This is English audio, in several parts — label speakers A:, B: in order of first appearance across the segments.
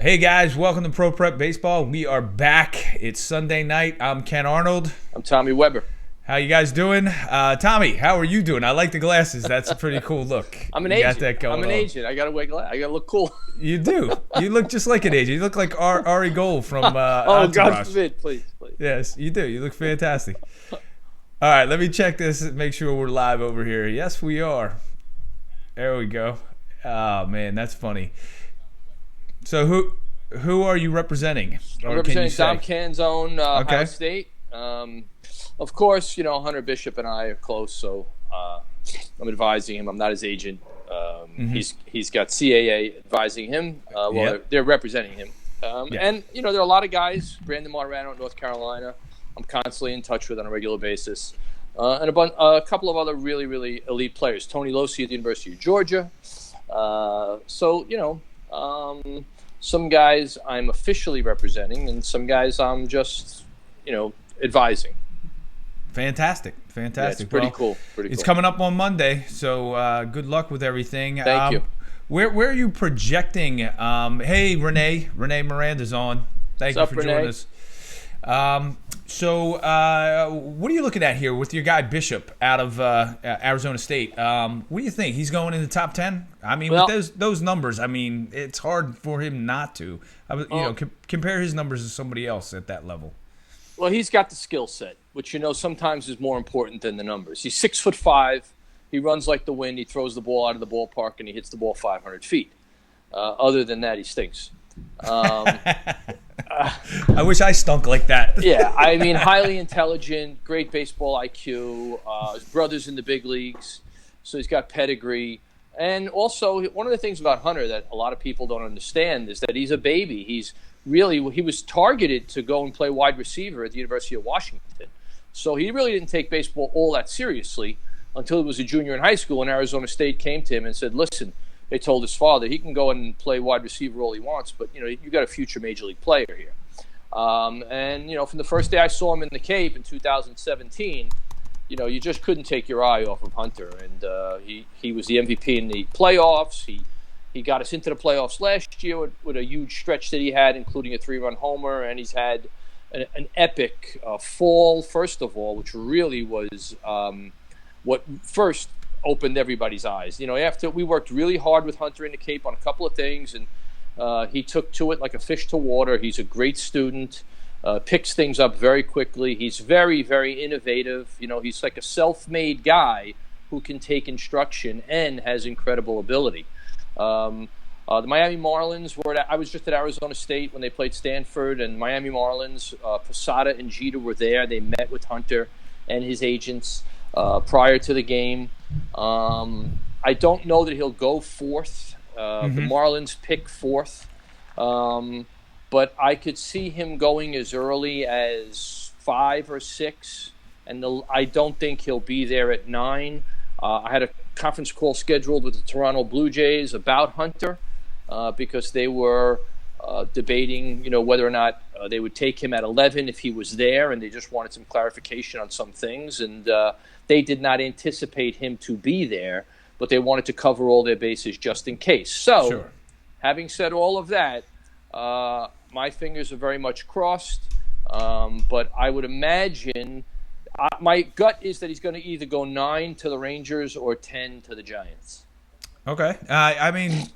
A: Hey guys, welcome to Pro Prep Baseball. We are back. It's Sunday night. I'm Ken Arnold.
B: I'm Tommy Weber.
A: How you guys doing? Tommy, how are you doing? I like the glasses. That's a pretty cool look.
B: I'm an
A: You
B: agent.
A: got that going
B: I'm an
A: on.
B: agent. I gotta wear glasses. I gotta look cool.
A: You do. You look just like an agent. You look like Ari Gold from
B: Oh, God
A: Entourage.
B: forbid, please.
A: Yes, you do. You look fantastic. All right, let me check this and make sure we're live over here. Yes, we are. There we go. Oh man, that's funny. So who are you representing?
B: I'm representing Dom Canzone,
A: Okay.
B: Ohio State. Of course, Hunter Bishop and I are close, so I'm advising him. I'm not his agent. He's got CAA advising him.
A: Yep.
B: They're representing him.
A: Yeah.
B: And there are a lot of guys. Brandon Marano, North Carolina. I'm constantly in touch with on a regular basis. And a couple of other really, really elite players. Tony Losi at the University of Georgia. Some guys I'm officially representing, and some guys I'm just, advising.
A: Fantastic.
B: Yeah, it's pretty cool.
A: It's coming up on Monday, so good luck with everything.
B: Thank you.
A: Where are you projecting? Hey, Renee Miranda's on. Thank you
B: What's
A: for
B: up,
A: joining
B: Renee?
A: us. What are you looking at here with your guy Bishop out of Arizona State? What do you think? He's going in the top 10? I mean,
B: Well-
A: with those numbers, I mean, it's hard for him not to. Compare his numbers to somebody else at that level.
B: Well, he's got the skill set, which sometimes is more important than the numbers. He's 6'5". He runs like the wind. He throws the ball out of the ballpark, and he hits the ball 500 feet. Other than that, he stinks.
A: I wish I stunk like that.
B: Yeah, I mean, highly intelligent, great baseball IQ. His brother's in the big leagues, so he's got pedigree. And also, one of the things about Hunter that a lot of people don't understand is that he's a baby. He was targeted to go and play wide receiver at the University of Washington. So he really didn't take baseball all that seriously until he was a junior in high school, and Arizona State came to him and said, listen, they told his father he can go and play wide receiver all he wants, but you got a future major league player here. From the first day I saw him in the Cape in 2017, you just couldn't take your eye off of Hunter, and he was the MVP in the playoffs. He got us into the playoffs last year with a huge stretch that he had, including a 3-run homer, and he's had an epic fall, first of all, which really was what first opened everybody's eyes. After we worked really hard with Hunter in the Cape on a couple of things, and he took to it like a fish to water. He's a great student, picks things up very quickly. He's very, very innovative. He's like a self-made guy who can take instruction and has incredible ability. The Miami Marlins I was just at Arizona State when they played Stanford, and Miami Marlins, Posada and Jeter were there. They met with Hunter and his agents prior to the game. I don't know that he'll go fourth. The Marlins pick fourth. But I could see him going as early as 5 or 6, and I don't think he'll be there at 9. I had a conference call scheduled with the Toronto Blue Jays about Hunter because they were debating, whether or not they would take him at 11 if he was there, and they just wanted some clarification on some things. And they did not anticipate him to be there, but they wanted to cover all their bases just in case. So,
A: Sure.
B: Having said all of that, my fingers are very much crossed, but I would imagine my gut is that he's going to either go 9 to the Rangers or 10 to the Giants.
A: Okay. I mean,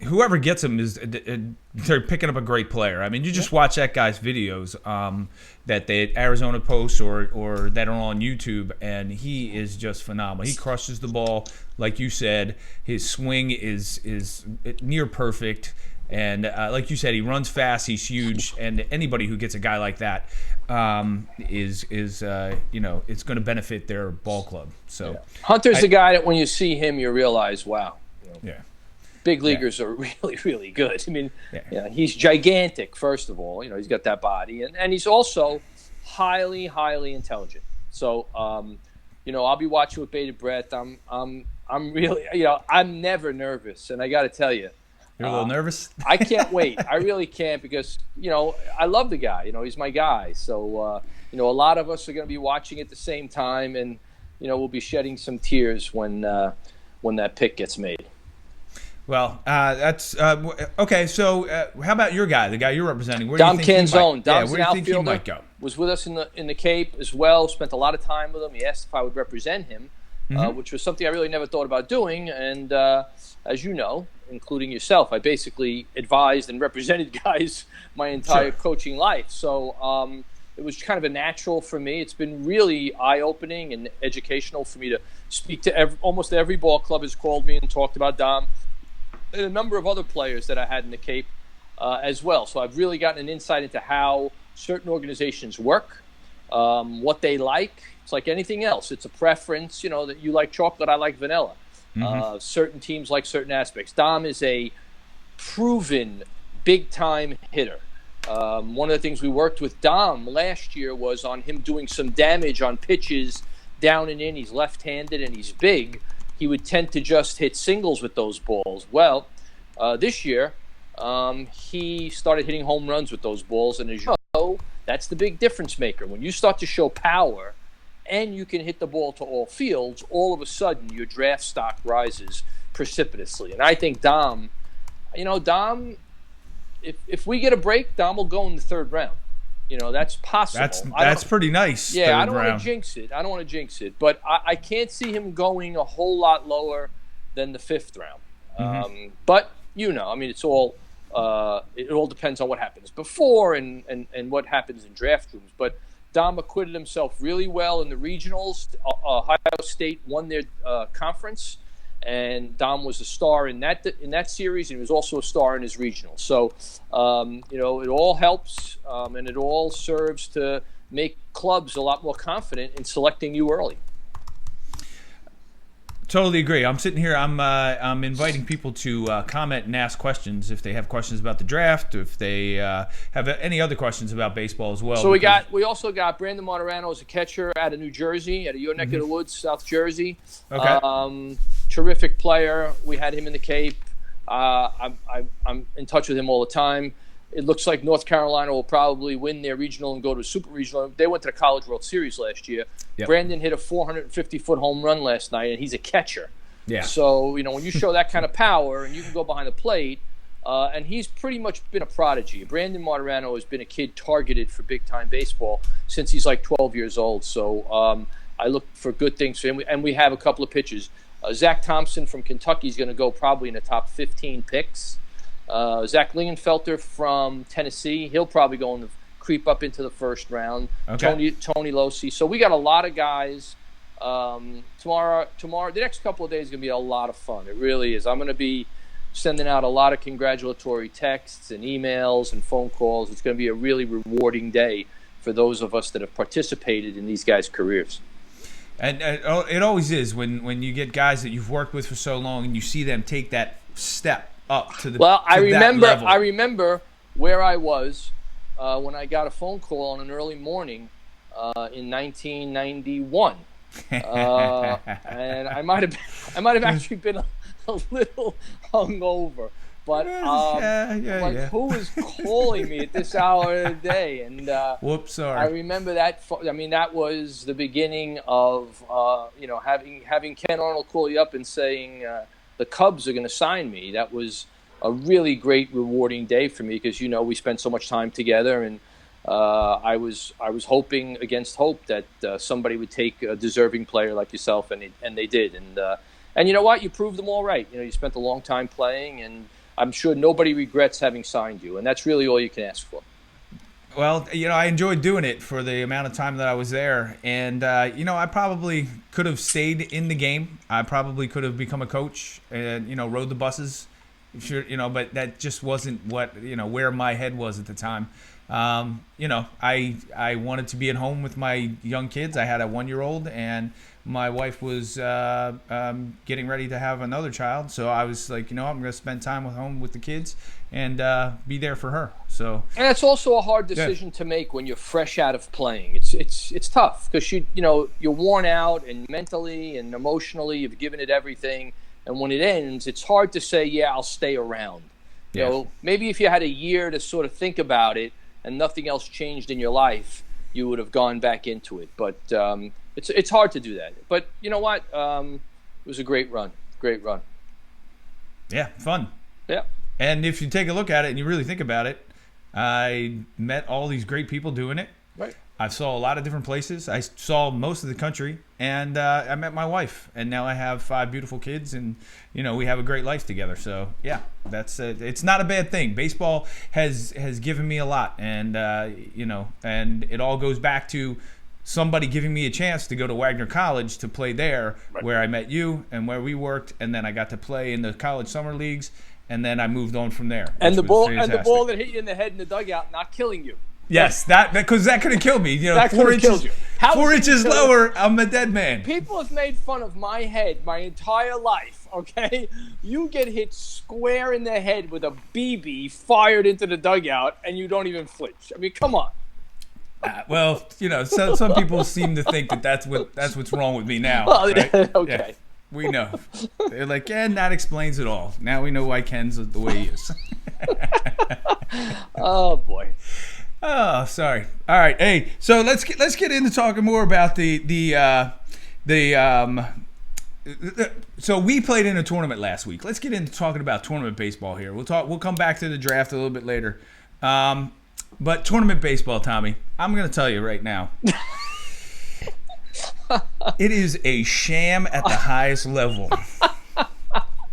A: whoever gets him they're picking up a great player. I mean, you just watch that guy's videos that the Arizona posts or that are on YouTube, and he is just phenomenal. He crushes the ball, like you said. His swing is near perfect. And like you said, he runs fast. He's huge, and anybody who gets a guy like that is it's going to benefit their ball club. So
B: Hunter's the guy that when you see him, you realize, wow,
A: yeah,
B: big leaguers are really, really good. I mean, he's gigantic. First of all, he's got that body, and he's also highly, highly intelligent. So, I'll be watching with bated breath. I'm really, I'm never nervous, and I got to tell you.
A: You're a little nervous?
B: I can't wait. I really can't because, I love the guy. He's my guy. So, a lot of us are going to be watching at the same time, and, we'll be shedding some tears when that pick gets made.
A: Well, that's okay. So, how about your guy, the guy you're representing? Where
B: Dom
A: do you think
B: Canzone.
A: he might,
B: Dom's
A: where
B: an
A: do you think he
B: outfielder.
A: might go?
B: Was with us in the Cape as well. Spent a lot of time with him. He asked if I would represent him, which was something I really never thought about doing. And as you know, including yourself, I basically advised and represented guys my entire coaching life. So it was kind of a natural for me. It's been really eye-opening and educational for me to speak to almost every ball club has called me and talked about Dom, and a number of other players that I had in the Cape as well. So I've really gotten an insight into how certain organizations work, what they like. It's like anything else. It's a preference, that you like chocolate, I like vanilla. Certain teams like certain aspects. Dom is a proven big-time hitter. One of the things we worked with Dom last year was on him doing some damage on pitches down and in. He's left-handed and he's big. He would tend to just hit singles with those balls. Well, this year, he started hitting home runs with those balls. And as you know, that's the big difference maker. When you start to show power and you can hit the ball to all fields, all of a sudden your draft stock rises precipitously. And I think Dom, if we get a break, Dom will go in the third round. That's possible.
A: That's pretty nice.
B: Yeah, I don't want to jinx it. But I can't see him going a whole lot lower than the fifth round. But it's all it all depends on what happens before and what happens in draft rooms. But Dom acquitted himself really well in the regionals. Ohio State won their conference, and Dom was a star in that series, and he was also a star in his regional. So, it all helps, and it all serves to make clubs a lot more confident in selecting you early.
A: Totally agree. I'm sitting here. I'm inviting people to comment and ask questions if they have questions about the draft, if they have any other questions about baseball as well.
B: So we also got Brandon Martirano as a catcher out of New Jersey, out of your neck of the woods, South Jersey.
A: Okay.
B: Terrific player. We had him in the Cape. I'm in touch with him all the time. It looks like North Carolina will probably win their regional and go to a super regional. They went to the College World Series last year. Yep. Brandon hit a 450-foot home run last night, and he's a catcher.
A: Yeah.
B: So, when you show that kind of power and you can go behind the plate, and he's pretty much been a prodigy. Brandon Martirano has been a kid targeted for big-time baseball since he's like 12 years old. So I look for good things for him. And we have a couple of pitchers. Zach Thompson from Kentucky is going to go probably in the top 15 picks. Zach Lingenfelter from Tennessee, he'll probably creep up into the first round.
A: Okay.
B: Tony Losi. So we got a lot of guys. Tomorrow, the next couple of days is going to be a lot of fun. It really is. I'm going to be sending out a lot of congratulatory texts and emails and phone calls. It's going to be a really rewarding day for those of us that have participated in these guys' careers.
A: And it always is when you get guys that you've worked with for so long and you see them take that step up to the
B: I
A: remember
B: where I was when I got a phone call on an early morning in 1991, and I might have actually been a little hungover, but who is calling me at this hour of the day? And
A: whoops, sorry.
B: I remember that. That was the beginning of having Ken Arnold call you up and saying the Cubs are going to sign me. That was a really great, rewarding day for me because we spent so much time together, and I was hoping against hope that somebody would take a deserving player like yourself, and they did. And you know what? You proved them all right. You spent a long time playing, and I'm sure nobody regrets having signed you, and that's really all you can ask for.
A: Well, I enjoyed doing it for the amount of time that I was there. And, I probably could have stayed in the game. I probably could have become a coach and, rode the buses. Sure, but that just wasn't where my head was at the time. I wanted to be at home with my young kids. I had a 1-year-old, and my wife was getting ready to have another child. So I was like, I'm going to spend time at home with the kids and be there for her. So,
B: and it's also a hard decision to make when you're fresh out of playing. It's tough because you're worn out, and mentally and emotionally you've given it everything. And when it ends, it's hard to say, yeah, I'll stay around. Maybe if you had a year to sort of think about it and nothing else changed in your life, you would have gone back into it. But it's hard to do that. But you know what? It was a great run. Great run.
A: Yeah, fun.
B: Yeah.
A: And if you take a look at it and you really think about it, I met all these great people doing it.
B: Right.
A: I saw a lot of different places. I saw most of the country, and I met my wife, and now I have 5 beautiful kids, and we have a great life together. So yeah, that's it's not a bad thing. Baseball has given me a lot, and and it all goes back to somebody giving me a chance to go to Wagner College to play there,
B: Right.
A: where I met you and where we worked, and then I got to play in the college summer leagues, and then I moved on from there.
B: And the
A: which was
B: ball
A: fantastic.
B: that hit you in the head in the dugout, not killing you.
A: Yes, because that could have killed me.
B: That
A: 4
B: could've killed
A: inches,
B: you. How
A: 4
B: was it
A: inches
B: killed you?
A: lower, I'm a dead man.
B: People have made fun of my head my entire life, okay? You get hit square in the head with a BB fired into the dugout, and you don't even flinch. I mean, come on.
A: Well, some people seem to think that's what's wrong with me now.
B: Well,
A: right?
B: okay.
A: Yeah, we know. They're like, and that explains it all. Now we know why Ken's the way he is.
B: Oh, boy.
A: Oh, sorry. All right. Hey, so let's get into talking more about so we played in a tournament last week. Let's get into talking about tournament baseball here. We'll come back to the draft a little bit later. But tournament baseball, Tommy, I'm going to tell you right now. It is a sham at the highest level.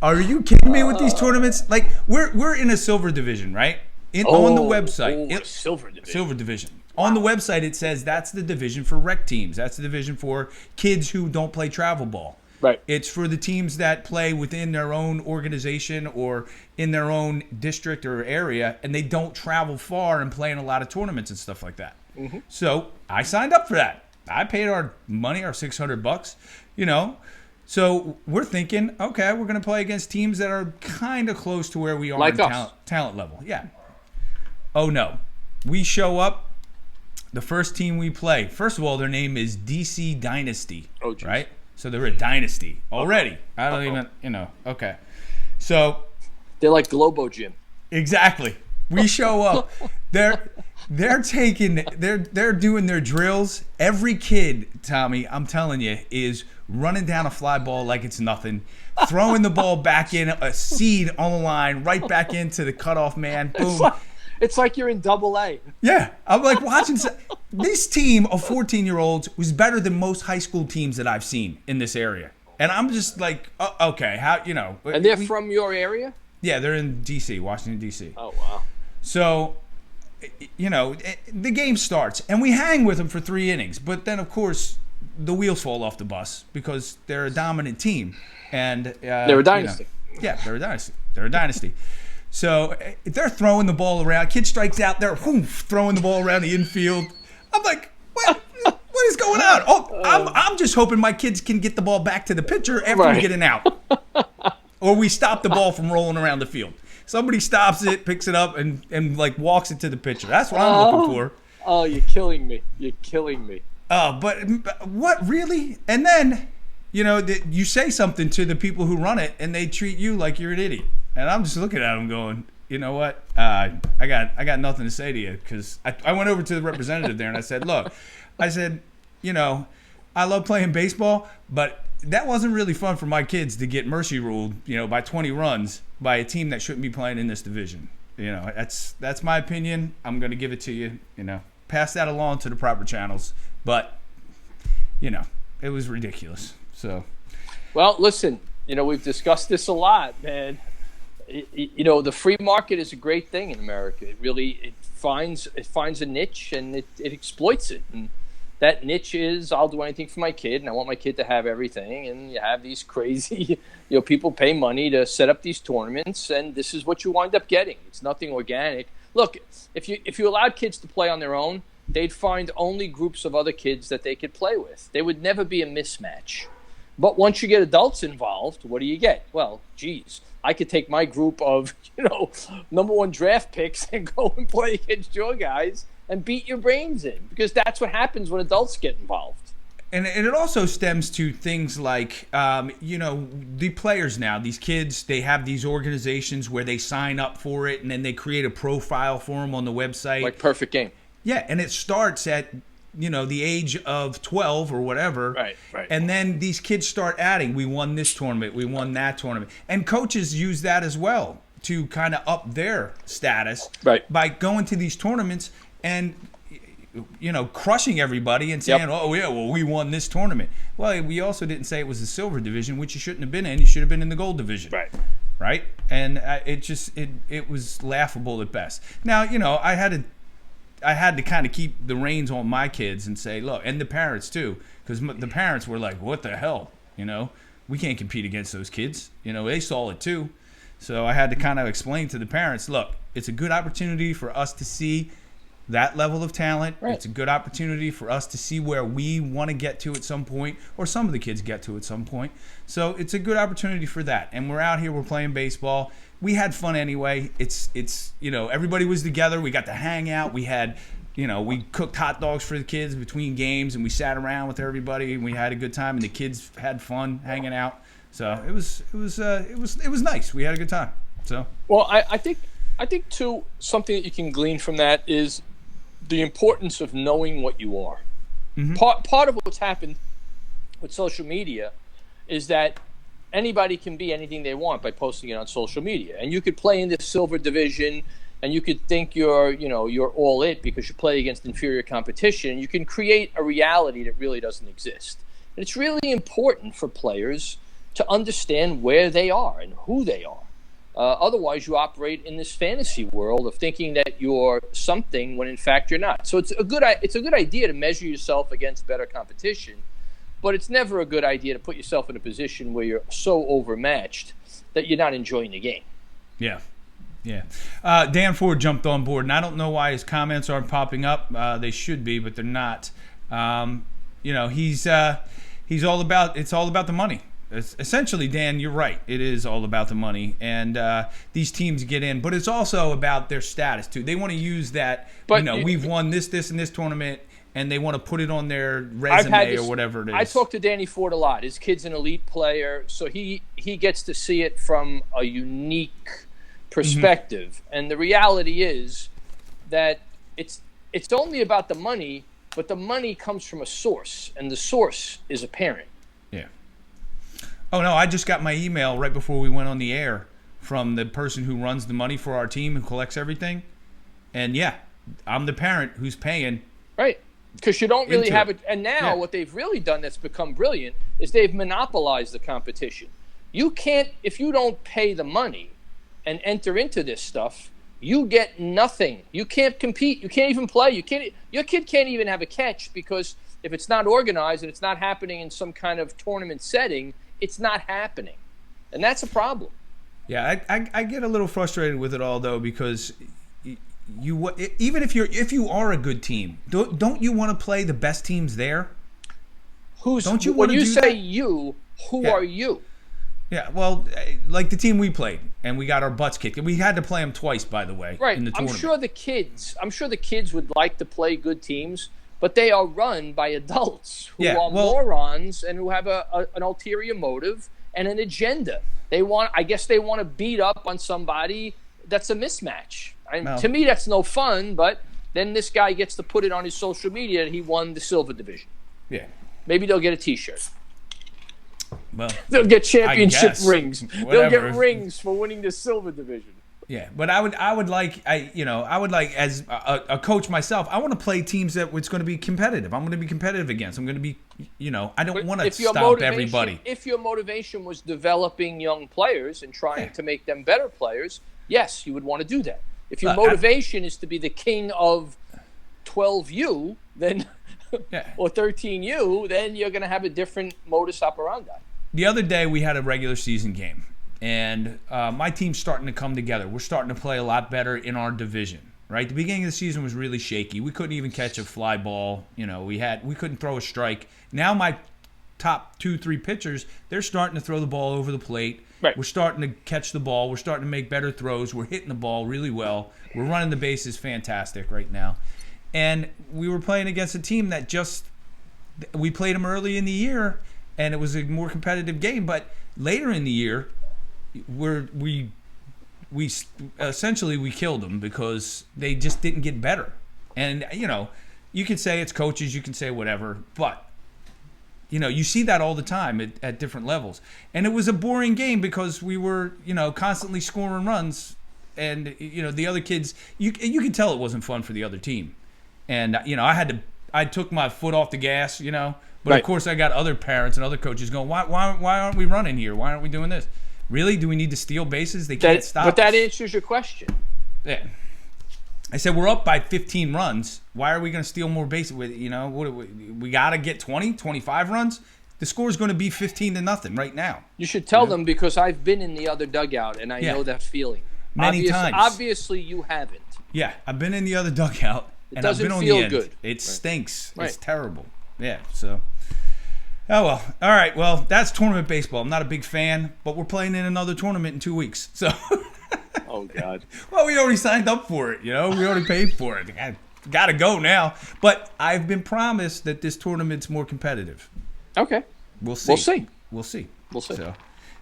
A: Are you kidding me with these tournaments? Like we're in a silver division, right? On the website.
B: Silver division.
A: Silver division. On the website, it says that's the division for rec teams. That's the division for kids who don't play travel ball.
B: Right.
A: It's for the teams that play within their own organization or in their own district or area, and they don't travel far and play in a lot of tournaments and stuff like that.
B: Mm-hmm.
A: So I signed up for that. I paid our money, our $600, So we're thinking, okay, we're going to play against teams that are kind of close to where we are
B: Like
A: in
B: us.
A: talent level. Yeah. Oh, no. We show up. The first team we play, first of all, their name is DC Dynasty.
B: Oh, geez.
A: Right? So they're a dynasty already. I don't even, okay. So
B: They're like Globo Gym.
A: exactly. We show up. They're doing their drills. Every kid, Tommy, I'm telling you, is running down a fly ball like it's nothing, throwing the ball back in, a seed on the line, right back into the cutoff man. Boom.
B: It's like you're in Double-A.
A: Yeah, I'm like watching. This team of 14-year-olds was better than most high school teams that I've seen in this area, and I'm just like, okay, how
B: And they're from your area?
A: Yeah, they're in D.C., Washington D.C.
B: Oh, wow.
A: So, the game starts, and we hang with them for 3 innings, but then of course the wheels fall off the bus because they're a dominant team, and
B: They're a dynasty.
A: Yeah, they're a dynasty. They're a dynasty. So they're throwing the ball around. Kid strikes out. They're throwing the ball around the infield. I'm like, what is going on? Oh, I'm just hoping my kids can get the ball back to the pitcher after we get an out, or we stop the ball from rolling around the field. Somebody stops it, picks it up, and like walks it to the pitcher. That's what I'm looking for.
B: Oh, you're killing me. You're killing me.
A: But what really? And then, you say something to the people who run it, and they treat you like you're an idiot. And I'm just looking at them going, you know what? I got nothing to say to you, because I went over to the representative there and I said, look, I love playing baseball, but that wasn't really fun for my kids to get mercy ruled, by 20 runs by a team that shouldn't be playing in this division. That's my opinion. I'm going to give it to you. Pass that along to the proper channels. But it was ridiculous. So,
B: well, listen, we've discussed this a lot, man. The free market is a great thing in America. It finds a niche and it exploits it. And that niche is, I'll do anything for my kid, and I want my kid to have everything. And you have these crazy, people pay money to set up these tournaments, and this is what you wind up getting. It's nothing organic. Look, if you allowed kids to play on their own, they'd find only groups of other kids that they could play with. There would never be a mismatch. But once you get adults involved, what do you get? Well, geez, I could take my group of, number 1 draft picks and go and play against your guys and beat your brains in, because that's what happens when adults get involved.
A: And it also stems to things like, the players now, these kids, they have these organizations where they sign up for it, and then they create a profile for them on the website.
B: Like Perfect Game.
A: Yeah, and it starts at the age of 12 or whatever.
B: Right.
A: And then these kids start adding, we won this tournament, we won that tournament. And coaches use that as well to kind of up their status by going to these tournaments and crushing everybody and saying, oh, yeah, well, we won this tournament. Well, we also didn't say it was the silver division, which you shouldn't have been in. You should have been in the gold division. Right? And it was laughable at best. Now, I had to kind of keep the reins on my kids and say, look, and the parents too, because the parents were like, what the hell? We can't compete against those kids. They saw it too. So I had to kind of explain to the parents, look, it's a good opportunity for us to see that level of talent. It's a good opportunity for us to see where we want to get to at some point, or some of the kids get to at some point. So it's a good opportunity for that. And we're out here, we're playing baseball. We had fun anyway. It's everybody was together. We got to hang out. We had, we cooked hot dogs for the kids between games, and we sat around with everybody, and we had a good time, and the kids had fun hanging out. So it was nice. We had a good time. So
B: I think too, something that you can glean from that is the importance of knowing what you are. Mm-hmm. Part of what's happened with social media is that anybody can be anything they want by posting it on social media, and you could play in the silver division, and you could think you're all it because you play against inferior competition. You can create a reality that really doesn't exist, and it's really important for players to understand where they are and who they are. Otherwise, you operate in this fantasy world of thinking that you're something when in fact you're not. So it's a good idea to measure yourself against better competition, but it's never a good idea to put yourself in a position where you're so overmatched that you're not enjoying the game.
A: Yeah. Dan Ford jumped on board, and I don't know why his comments aren't popping up. They should be, but they're not. He's all about the money. Essentially, Dan, you're right. It is all about the money, and these teams get in, but it's also about their status too. They want to use that. We've won this, and this tournament, and they want to put it on their resume or whatever it is.
B: I talk to Danny Ford a lot. His kid's an elite player, so he gets to see it from a unique perspective. Mm-hmm. And the reality is that it's only about the money, but the money comes from a source, and the source is a parent.
A: Yeah. Oh, no, I just got my email right before we went on the air from the person who runs the money for our team, who collects everything. And, yeah, I'm the parent who's paying.
B: Right, because you don't really have it. And now what they've really done that's become brilliant is they've monopolized the competition. You can't, if you don't pay the money and enter into this stuff, you get nothing. You can't compete. You can't even play. Your kid can't even have a catch, because if it's not organized and it's not happening in some kind of tournament setting, it's not happening, and that's a problem.
A: Yeah, I get a little frustrated with it all, though, because even if you are a good team, don't you want to play the best teams there? Don't you
B: when you say
A: that?
B: You, who are you?
A: Yeah, well, like the team we played, and we got our butts kicked. We had to play them twice, by the way.
B: Right.
A: In the tournament.
B: I'm sure the kids would like to play good teams, but they are run by adults who are morons and who have an ulterior motive and an agenda. I guess they want to beat up on somebody that's a mismatch. To me, that's no fun, but then this guy gets to put it on his social media that he won the silver division.
A: Yeah.
B: Maybe they'll get a T-shirt.
A: Well,
B: they'll get championship rings.
A: Whatever.
B: They'll get rings for winning the silver division.
A: Yeah, but I would like as a coach myself, I want to play teams that it's going to be competitive. I'm going to be competitive against. I'm going to be, I don't want to stomp everybody.
B: If your motivation was developing young players and trying to make them better players, yes, you would want to do that. If your motivation is to be the king of 12U, then or 13U, then you're going to have a different modus operandi.
A: The other day we had a regular season game. And my team's starting to come together. We're starting to play a lot better in our division, right? The beginning of the season was really shaky. We couldn't even catch a fly ball. We couldn't throw a strike. Now my top 2-3 pitchers, they're starting to throw the ball over the plate.
B: Right.
A: We're starting to catch the ball. We're starting to make better throws. We're hitting the ball really well. We're running the bases fantastic right now. And we were playing against a team that we played them early in the year, and it was a more competitive game. But later in the year, we essentially killed them because they just didn't get better. And you can say it's coaches, you can say whatever, but you see that all the time at different levels. And it was a boring game because we were, constantly scoring runs, and the other kids, you can tell it wasn't fun for the other team. And I took my foot off the gas, but
B: Right.
A: of course I got other parents and other coaches going, why aren't we running here? Why aren't we doing this? Really? Do we need to steal bases? They can't stop
B: But that
A: us.
B: answers your question.
A: Yeah. I said, we're up by 15 runs. Why are we going to steal more bases? We got to get 20, 25 runs? The score is going to be 15-0 right now.
B: You should tell them, because I've been in the other dugout and I
A: Yeah.
B: know that feeling.
A: Many times.
B: Obviously, you haven't.
A: Yeah, I've been in the other dugout, and I've
B: doesn't
A: been on
B: feel
A: the end.
B: good.
A: It stinks. It's
B: Right.
A: terrible. Yeah, so. Oh, well. All right, well, that's tournament baseball. I'm not a big fan, but we're playing in another tournament in 2 weeks. So,
B: Oh, God.
A: well, we already signed up for it, We already paid for it. I got to go now. But I've been promised that this tournament's more competitive.
B: Okay.
A: We'll see.
B: We'll see.
A: We'll see.
B: We'll see.
A: So,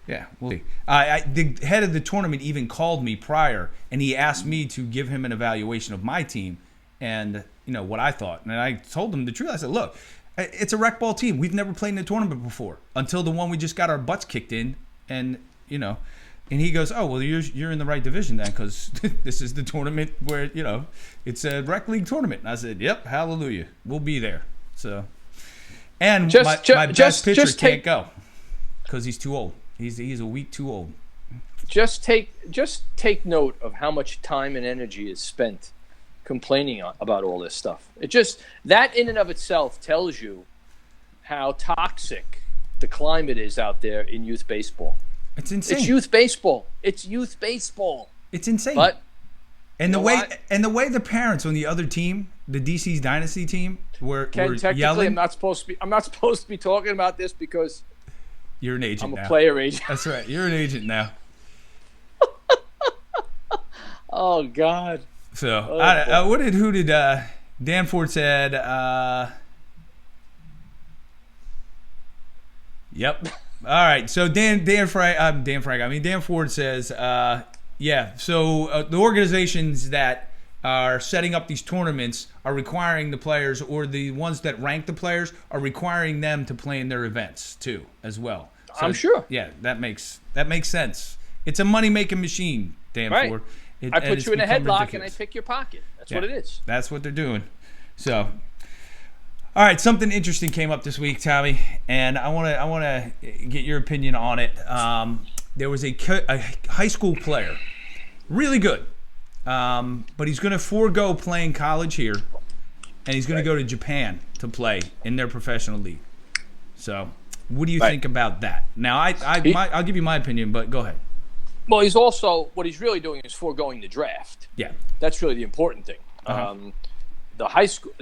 A: yeah, we'll see. The head of the tournament even called me prior, and he asked me to give him an evaluation of my team and, what I thought. And I told him the truth. I said, look, it's a rec ball team. We've never played in a tournament before until the one we just got our butts kicked in. And, and he goes, oh, well, you're in the right division then, because this is the tournament where, it's a rec league tournament. And I said, yep, hallelujah. We'll be there. So, and my best pitcher can't go because he's too old. He's a week too old.
B: Just take note of how much time and energy is spent complaining about all this stuff. That in and of itself tells you how toxic the climate is out there in youth baseball.
A: It's insane.
B: It's youth baseball. It's youth baseball.
A: It's insane.
B: But
A: and the
B: know
A: way
B: what?
A: the parents on the other team, the DC's Dynasty team, were
B: technically,
A: yelling.
B: I'm not supposed to be talking about this because
A: You're an agent
B: I'm
A: now.
B: a player agent.
A: That's right. You're an agent now.
B: Oh, God.
A: So
B: boy.
A: who did Danforth said? Yep. All right. So Dan Ford says, yeah. So the organizations that are setting up these tournaments are requiring the players, or the ones that rank the players are requiring them to play in their events too, as well. So,
B: I'm sure.
A: Yeah, that makes sense. It's a money making machine,
B: Right.
A: Ford.
B: I put you in a
A: become
B: headlock
A: ridiculous.
B: and I pick your pocket. That's
A: Yeah,
B: what it is.
A: That's what they're doing. So, all right, something interesting came up this week, Tommy, and I want to get your opinion on it. There was a high school player, really good, but he's going to forego playing college here, and he's going to go to Japan to play in their professional league. So, what do you think about that? Now, I'll give you my opinion, but go ahead.
B: Well, what he's really doing is foregoing the draft.
A: Yeah.
B: That's really the important thing. The high school,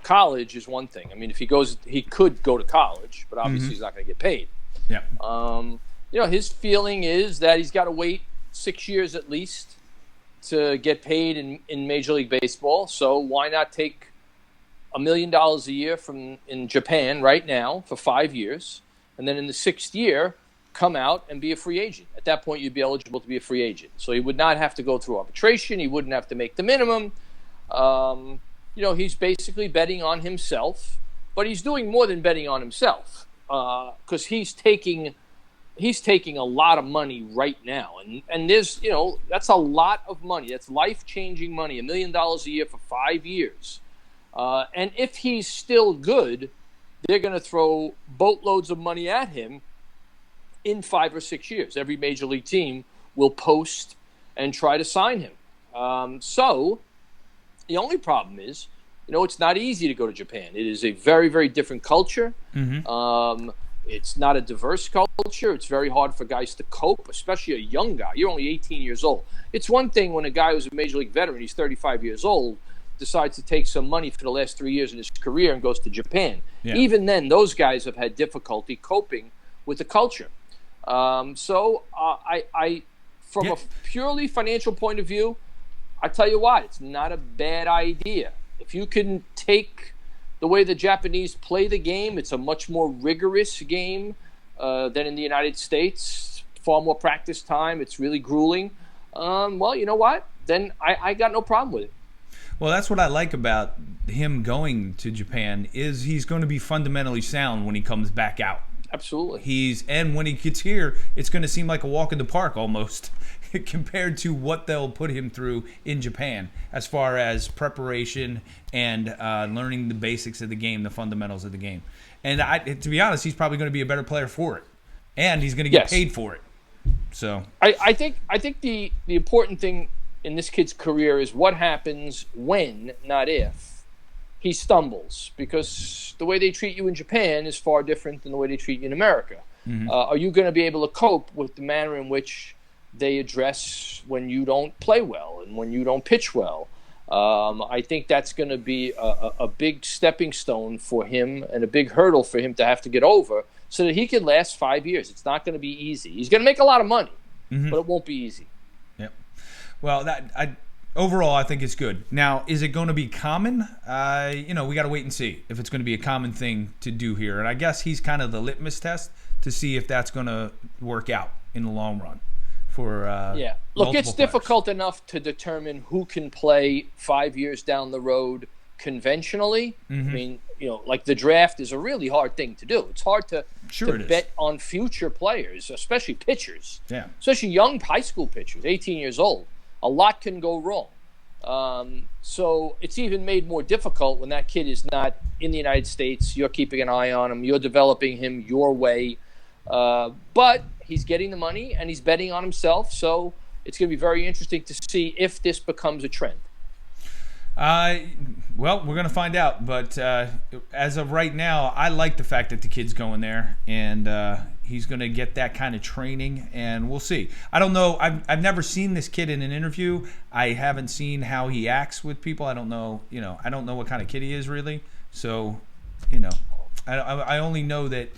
B: college is one thing. I mean, if he could go to college, but obviously he's not going to get paid.
A: Yeah.
B: His feeling is that he's got to wait 6 years at least to get paid in Major League Baseball. So why not take $1 million a year in Japan right now for 5 years, and then in the 6th year come out and be a free agent. At that point, you'd be eligible to be a free agent. So he would not have to go through arbitration. He wouldn't have to make the minimum. He's basically betting on himself, but he's doing more than betting on himself because he's taking a lot of money right now, and there's that's a lot of money. That's life-changing money. $1 million a year for 5 years, and if he's still good, they're going to throw boatloads of money at him. In 5 or 6 years, every major league team will post and try to sign him. So the only problem is, it's not easy to go to Japan. It is a very, very different culture. It's not a diverse culture. It's very hard for guys to cope, especially a young guy. You're only 18 years old. It's one thing when a guy who's a major league veteran, he's 35 years old, decides to take some money for the last 3 years in his career and goes to Japan.
A: Yeah.
B: Even then, those guys have had difficulty coping with the culture. From a purely financial point of view, I tell you what, it's not a bad idea. If you can take the way the Japanese play the game, it's a much more rigorous game than in the United States. Far more practice time. It's really grueling. Well, you know what? Then I got no problem with it.
A: Well, that's what I like about him going to Japan is he's going to be fundamentally sound when he comes back out.
B: Absolutely.
A: And when he gets here, it's going to seem like a walk in the park almost compared to what they'll put him through in Japan as far as preparation and learning the basics of the game, the fundamentals of the game. And to be honest, he's probably going to be a better player for it, and he's going to get paid for it. So
B: I think the important thing in this kid's career is what happens when, not if, he stumbles, because the way they treat you in Japan is far different than the way they treat you in America. Mm-hmm. Are you going to be able to cope with the manner in which they address when you don't play well and when you don't pitch well? I think that's going to be a big stepping stone for him and a big hurdle for him to have to get over so that he can last 5 years. It's not going to be easy. He's going to make a lot of money, but it won't be easy.
A: Yep. Well, overall, I think it's good. Now, is it going to be common? We got to wait and see if it's going to be a common thing to do here. And I guess he's kind of the litmus test to see if that's going to work out in the long run.
B: Look, it's difficult enough to determine who can play 5 years down the road conventionally. Mm-hmm. I mean, like the draft is a really hard thing to do. It's hard to bet on future players, especially pitchers, especially young high school pitchers, 18 years old. A lot can go wrong. So it's even made more difficult when that kid is not in the United States. You're keeping an eye on him. You're developing him your way. But he's getting the money and he's betting on himself. So it's going to be very interesting to see if this becomes a trend.
A: Well, we're going to find out. But as of right now, I like the fact that the kid's going there and he's going to get that kind of training, and we'll see. I don't know. I've never seen this kid in an interview. I haven't seen how he acts with people. I don't know. I don't know what kind of kid he is really. So, I only know that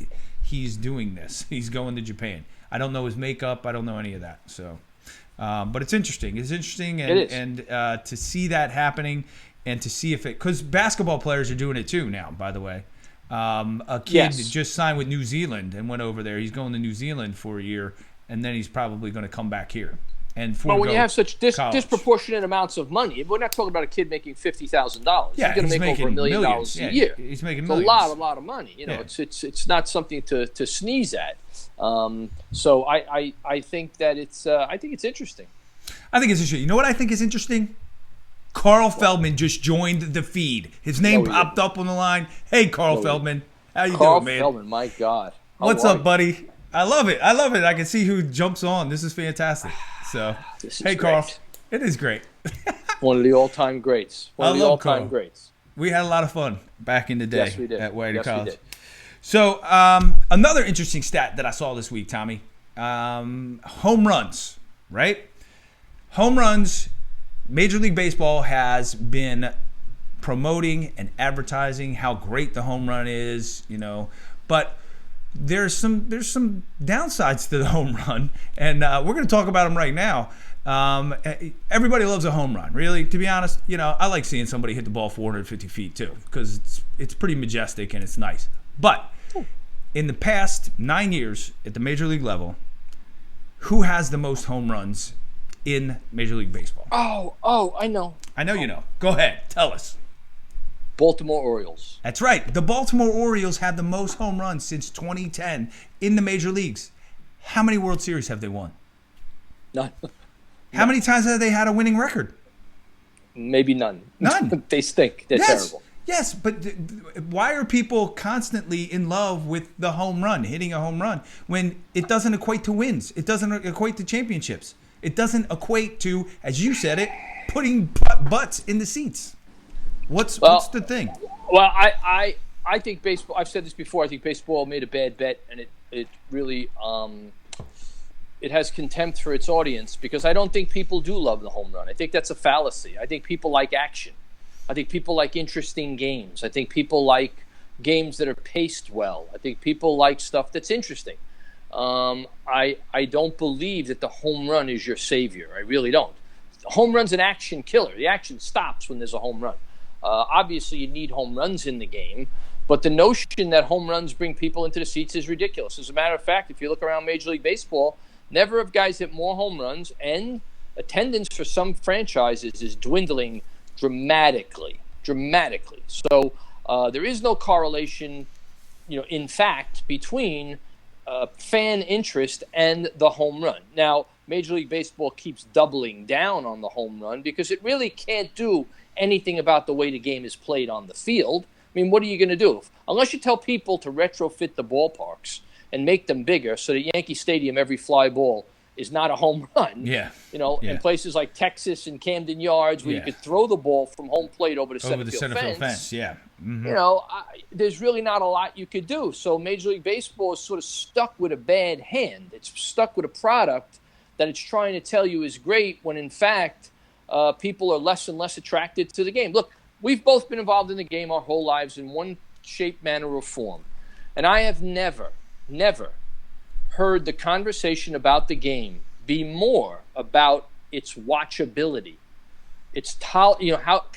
A: he's doing this. He's going to Japan. I don't know his makeup. I don't know any of that. So, but it's interesting. It's interesting, and to see that happening, and to see if because basketball players are doing it too now. By the way, a kid just signed with New Zealand and went over there. He's going to New Zealand for a year, and then he's probably going to come back here. But when
B: you have such disproportionate amounts of money, we're not talking about a kid making $50,000.
A: Yeah,
B: he's going to make over $1 million a year.
A: He's making
B: millions. It's a lot of money. It's not something to sneeze at. So I think that it's interesting.
A: I think it's interesting. You know what I think is interesting? Carl Feldman just joined the feed. His name popped up on the line. Hey, Carl Feldman, how you doing, man?
B: Carl Feldman, my God.
A: What's up, buddy? I love it. I can see who jumps on. This is fantastic. So, hey, Carl. It is great.
B: One of the all-time greats.
A: I love Carl. We had a lot of fun back in the day at Whiting College. We did. So, another interesting stat that I saw this week, Tommy. Home runs, right? Home runs. Major League Baseball has been promoting and advertising how great the home run is, but there's some downsides to the home run, and we're going to talk about them right now. Everybody loves a home run, really. To be honest, I like seeing somebody hit the ball 450 feet too, because it's pretty majestic and it's nice. But in the past 9 years at the Major League level, who has the most home runs in Major League Baseball?
B: Oh, I know.
A: I know you know. Go ahead. Tell us.
B: Baltimore Orioles.
A: That's right. The Baltimore Orioles have the most home runs since 2010 in the major leagues. How many World Series have they won?
B: None.
A: How many times have they had a winning record?
B: Maybe none.
A: None.
B: They stink. They're terrible.
A: Yes, but why are people constantly in love with the home run, hitting a home run, when it doesn't equate to wins? It doesn't equate to championships. It doesn't equate to, as you said it, putting butts in the seats. What's the thing?
B: Well, I think baseball. I've said this before. I think baseball made a bad bet, and it really it has contempt for its audience, because I don't think people do love the home run. I think that's a fallacy. I think people like action. I think people like interesting games. I think people like games that are paced well. I think people like stuff that's interesting. I don't believe that the home run is your savior. I really don't. The home run's an action killer. The action stops when there's a home run. Obviously, you need home runs in the game, but the notion that home runs bring people into the seats is ridiculous. As a matter of fact, if you look around Major League Baseball, never have guys hit more home runs, and attendance for some franchises is dwindling dramatically. So there is no correlation, in fact, between fan interest and the home run. Now, Major League Baseball keeps doubling down on the home run because it really can't do anything about the way the game is played on the field. I mean, what are you going to do? Unless you tell people to retrofit the ballparks and make them bigger so that Yankee Stadium, every fly ball is not a home run.
A: Yeah.
B: In places like Texas and Camden Yards where you could throw the ball from home plate over the center field fence.
A: Yeah. Mm-hmm.
B: There's really not a lot you could do. So Major League Baseball is sort of stuck with a bad hand. It's stuck with a product that it's trying to tell you is great when, in fact, people are less and less attracted to the game. Look, we've both been involved in the game our whole lives in one shape, manner, or form. And I have never heard the conversation about the game be more about its watchability. It's how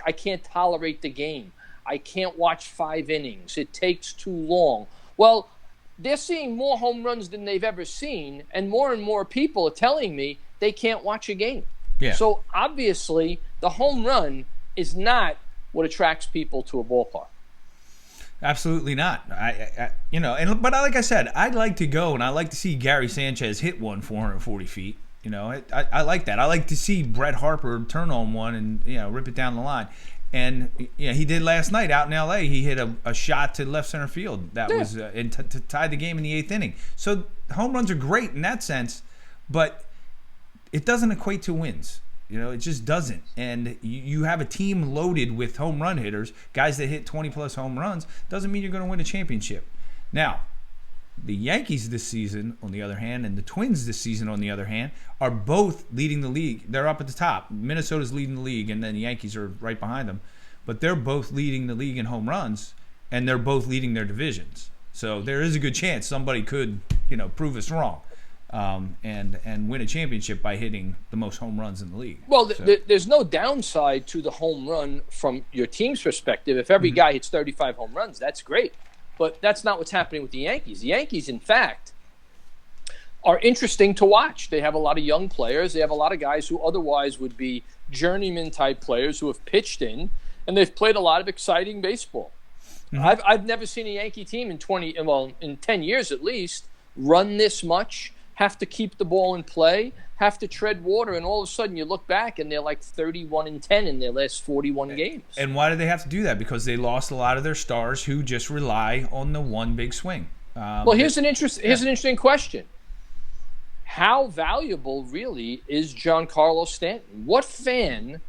B: I can't tolerate the game. I can't watch 5 innings. It takes too long. Well, they're seeing more home runs than they've ever seen, and more people are telling me they can't watch a game.
A: Yeah.
B: So obviously, the home run is not what attracts people to a ballpark.
A: Absolutely not. But like I said, I'd like to go and I like to see Gary Sanchez hit one 440 feet. I like that. I like to see Brett Harper turn on one and rip it down the line. And he did last night out in L.A. He hit a shot to left center field that was to tie the game in the 8th inning. So home runs are great in that sense, but it doesn't equate to wins. It just doesn't. And you have a team loaded with home run hitters, guys that hit 20-plus home runs, doesn't mean you're going to win a championship. Now, the Yankees this season, on the other hand, and the Twins this season, on the other hand, are both leading the league. They're up at the top. Minnesota's leading the league, and then the Yankees are right behind them. But they're both leading the league in home runs, and they're both leading their divisions. So there is a good chance somebody could, prove us wrong. And win a championship by hitting the most home runs in the league.
B: Well, there's no downside to the home run from your team's perspective. If every guy hits 35 home runs, that's great. But that's not what's happening with the Yankees. The Yankees, in fact, are interesting to watch. They have a lot of young players. They have a lot of guys who otherwise would be journeyman-type players who have pitched in, and they've played a lot of exciting baseball. Mm-hmm. I've never seen a Yankee team in 10 years at least run this much, have to keep the ball in play, have to tread water, and all of a sudden you look back and they're like 31-10 in their last 41 games.
A: And why do they have to do that? Because they lost a lot of their stars who just rely on the one big swing.
B: Here's an interesting question. How valuable really is Giancarlo Stanton? What fan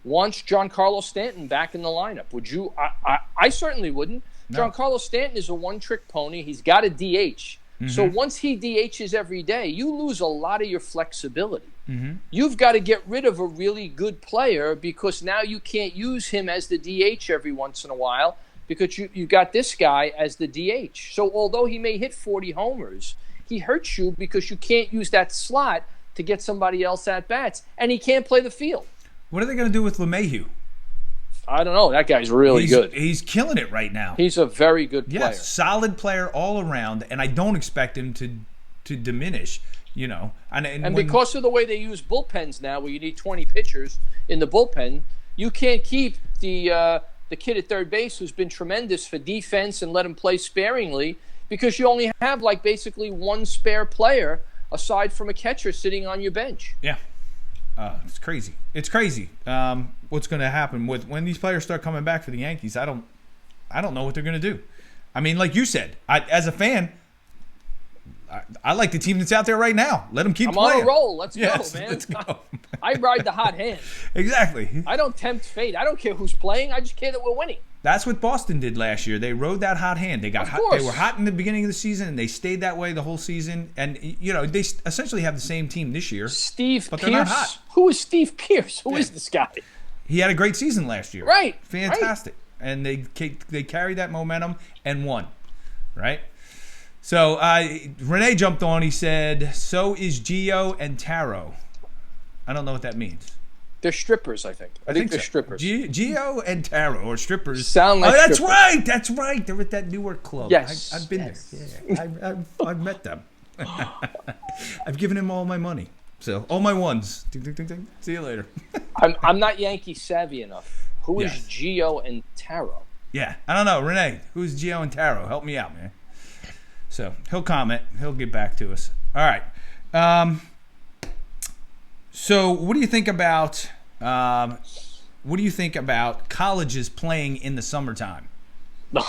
B: wants Giancarlo Stanton back in the lineup? Would you? I certainly wouldn't. No. Giancarlo Stanton is a one-trick pony. He's got a DH. Mm-hmm. So once he DHs every day, you lose a lot of your flexibility. Mm-hmm. You've got to get rid of a really good player because now you can't use him as the DH every once in a while because you got this guy as the DH. So although he may hit 40 homers, he hurts you because you can't use that slot to get somebody else at bats, and he can't play the field.
A: What are they going to do with LeMahieu?
B: I don't know. That guy's really good.
A: He's killing it right now.
B: He's a very good player.
A: Yes, solid player all around, and I don't expect him to diminish, And
B: because of the way they use bullpens now, where you need 20 pitchers in the bullpen, you can't keep the kid at third base who's been tremendous for defense and let him play sparingly because you only have basically one spare player aside from a catcher sitting on your bench.
A: Yeah. It's crazy. It's crazy. What's going to happen when these players start coming back for the Yankees? I don't know what they're going to do. I mean, like you said, as a fan, I like the team that's out there right now. Let them keep playing.
B: I'm on a roll. Let's go, man.
A: Let's go.
B: I ride the hot hand.
A: Exactly.
B: I don't tempt fate. I don't care who's playing. I just care that we're winning.
A: That's what Boston did last year. They rode that hot hand. They got hot, they were hot in the beginning of the season, and they stayed that way the whole season. And they essentially have the same team this year.
B: But they're not hot. Who is Steve Pearce? Who is this guy?
A: He had a great season last year.
B: Right.
A: Fantastic. Right. And they carried that momentum and won. Right. So Renee jumped on. He said, "So is Gio and Taro." I don't know what that means.
B: They're strippers, I think. I think they're strippers.
A: Gio and Taro, or strippers.
B: Sound like
A: that's
B: strippers.
A: Right. That's right. They're at that Newark club.
B: Yes.
A: I've been there. Yeah. I've met them. I've given him all my money. So, all my ones. Ding, ding, ding, ding. See you later.
B: I'm not Yankee savvy enough Who is
A: Yes.
B: Gio and Taro?
A: Yeah, I don't know. Renee, who's Gio and Taro? Help me out, man. So he'll comment. He'll get back to us. All right. So what do you think about colleges playing in the summertime? What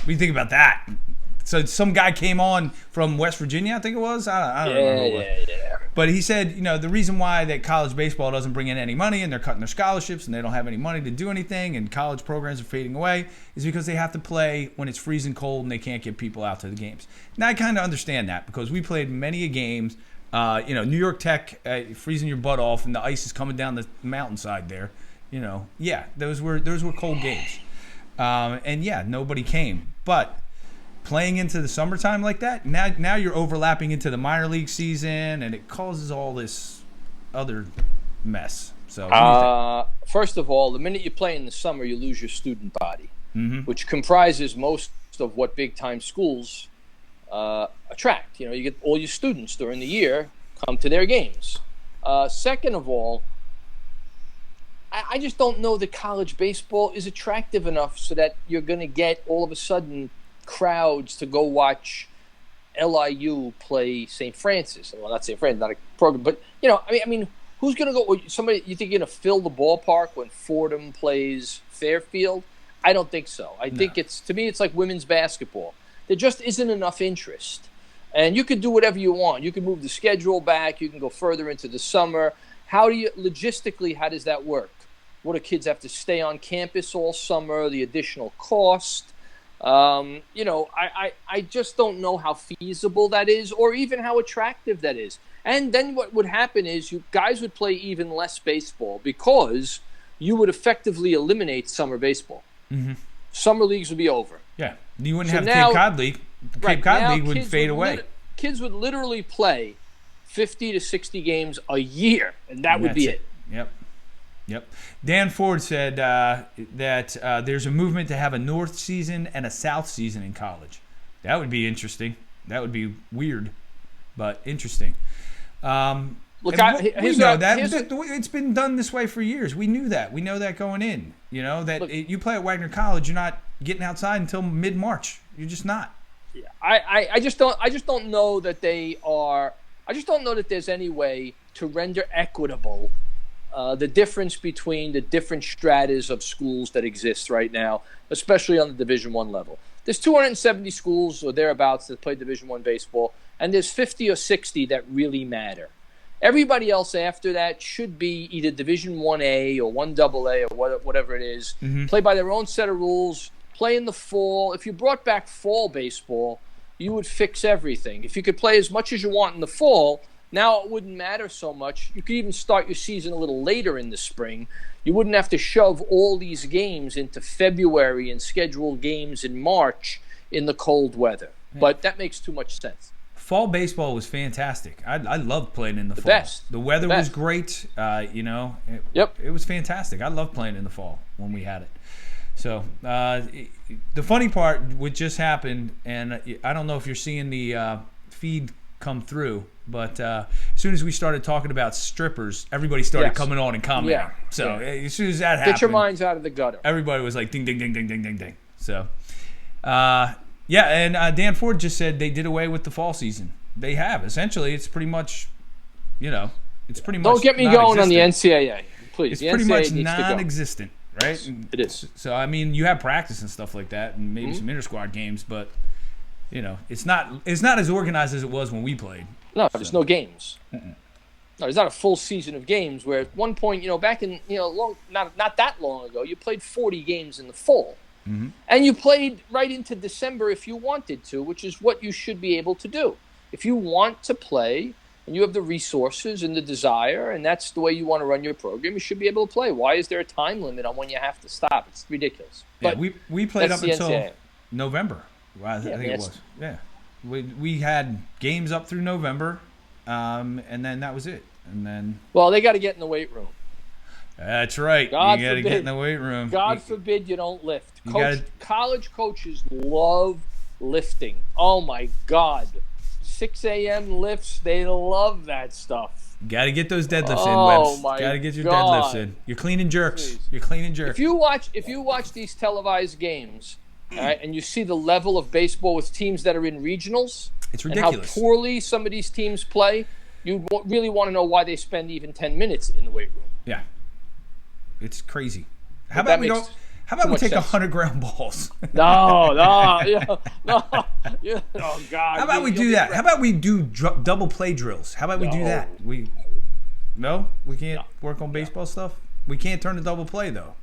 A: do you think about that? So some guy came on from West Virginia, I think it was. I don't remember what.
B: Yeah.
A: But he said, the reason why that college baseball doesn't bring in any money and they're cutting their scholarships and they don't have any money to do anything and college programs are fading away is because they have to play when it's freezing cold and they can't get people out to the games. Now, I kind of understand that because we played many games, New York Tech freezing your butt off and the ice is coming down the mountainside there. Those were cold games. Nobody came. But playing into the summertime like that, now you're overlapping into the minor league season, and it causes all this other mess. So, what do you think?
B: First of all, the minute you play in the summer, you lose your student body, which comprises most of what big-time schools attract. You get all your students during the year come to their games. Second of all, I just don't know that college baseball is attractive enough so that you're going to get all of a sudden crowds to go watch LIU play St. Francis. Well, not St. Francis, not a program, but I mean, who's going to go? Somebody you think you're going to fill the ballpark when Fordham plays Fairfield? I don't think so. I think to me, it's like women's basketball. There just isn't enough interest, and you can do whatever you want. You can move the schedule back. You can go further into the summer. Logistically, how does that work? What do kids have to stay on campus all summer? The additional cost. I just don't know how feasible that is or even how attractive that is. And then what would happen is you guys would play even less baseball because you would effectively eliminate summer baseball. Mm-hmm. Summer leagues would be over.
A: Yeah. You wouldn't have Cape Cod League. The Cape Cod League would fade away.
B: Kids would literally play 50 to 60 games a year, and that would be it.
A: Yep. Dan Ford said that there's a movement to have a North season and a South season in college. That would be interesting. That would be weird, but interesting.
B: Look,
A: we know that. It's been done this way for years. We knew that. We know that going in. You play at Wagner College, you're not getting outside until mid-March. You're just not.
B: Yeah, I just don't know that they are. I just don't know that there's any way to render equitable the difference between the different stratas of schools that exist right now, especially on the Division I level. There's 270 schools or thereabouts that play Division I baseball, and there's 50 or 60 that really matter. Everybody else after that should be either Division 1A or 1AA or whatever it is, play by their own set of rules, play in the fall. If you brought back fall baseball, you would fix everything. If you could play as much as you want in the fall, now it wouldn't matter so much. You could even start your season a little later in the spring. You wouldn't have to shove all these games into February and schedule games in March in the cold weather. Yeah. But that makes too much sense.
A: Fall baseball was fantastic. I loved playing in the fall.
B: Best.
A: The weather was great. It was fantastic. I loved playing in the fall when we had it. So the funny part, what just happened, and I don't know if you're seeing the feed come through, but as soon as we started talking about strippers, everybody started coming on and commenting. Yeah. So as soon as that happened,
B: get your minds out of the gutter.
A: Everybody was like ding, ding, ding, ding, ding, ding, ding. So, and Dan Ford just said they did away with the fall season. They have. Essentially, it's pretty much, it's pretty much
B: don't get me going on the NCAA, please.
A: It's pretty much non-existent, right?
B: It is.
A: So, I mean, you have practice and stuff like that and maybe some inter-squad games, but it's not as organized as it was when we played.
B: No, there's no games. No, there's not a full season of games. Where at one point, back in not that long ago, you played 40 games in the fall, and you played right into December if you wanted to, which is what you should be able to do. If you want to play and you have the resources and the desire, and that's the way you want to run your program, you should be able to play. Why is there a time limit on when you have to stop? It's ridiculous.
A: But we played up until November. I think it was. Yeah. We had games up through November, and then that was it. And then
B: they got to get in the weight room.
A: That's right. You got to get in the weight room.
B: God forbid you don't lift. College coaches love lifting. Oh my God, 6 a.m. lifts. They love that stuff.
A: Got to get those deadlifts in,
B: Oh,
A: Webs.
B: my
A: Got to get your
B: God.
A: deadlifts in. You're cleaning jerks.
B: Jeez.
A: You're cleaning jerks.
B: If you watch these televised games, all right, and you see the level of baseball with teams that are in regionals,
A: It's
B: and
A: ridiculous.
B: how poorly some of these teams play, you really want to know why they spend even 10 minutes in the weight room.
A: Yeah. It's crazy. How
B: That
A: about we
B: makes
A: go? How about we
B: much
A: take
B: sense.
A: 100 ground balls?
B: No, yeah, no, yeah, oh God.
A: How about we do that? How about we do double play drills? How about we do
B: No.
A: that? We can't work on baseball stuff. We can't turn a double play though.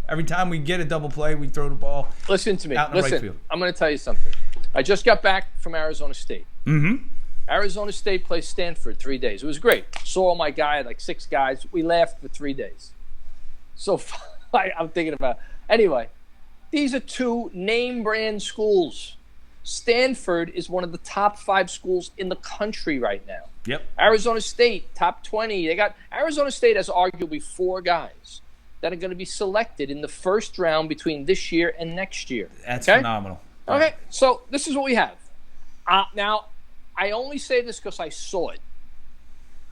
A: Every time we get a double play, we throw the ball.
B: Listen to me.
A: Out in the right
B: Listen,
A: field.
B: I'm going to tell you something. I just got back from Arizona State.
A: Mm-hmm.
B: Arizona State plays Stanford 3 days. It was great. Saw my guy, like 6 guys. We laughed for 3 days. So I'm thinking about it. Anyway, these are 2 name brand schools. Stanford is one of the top 5 schools in the country right now.
A: Yep.
B: Arizona State, top 20. Arizona State has arguably 4 guys that are going to be selected in the first round between this year and next year.
A: That's
B: okay?
A: phenomenal.
B: Okay, so this is what we have. Now, I only say this because I saw it.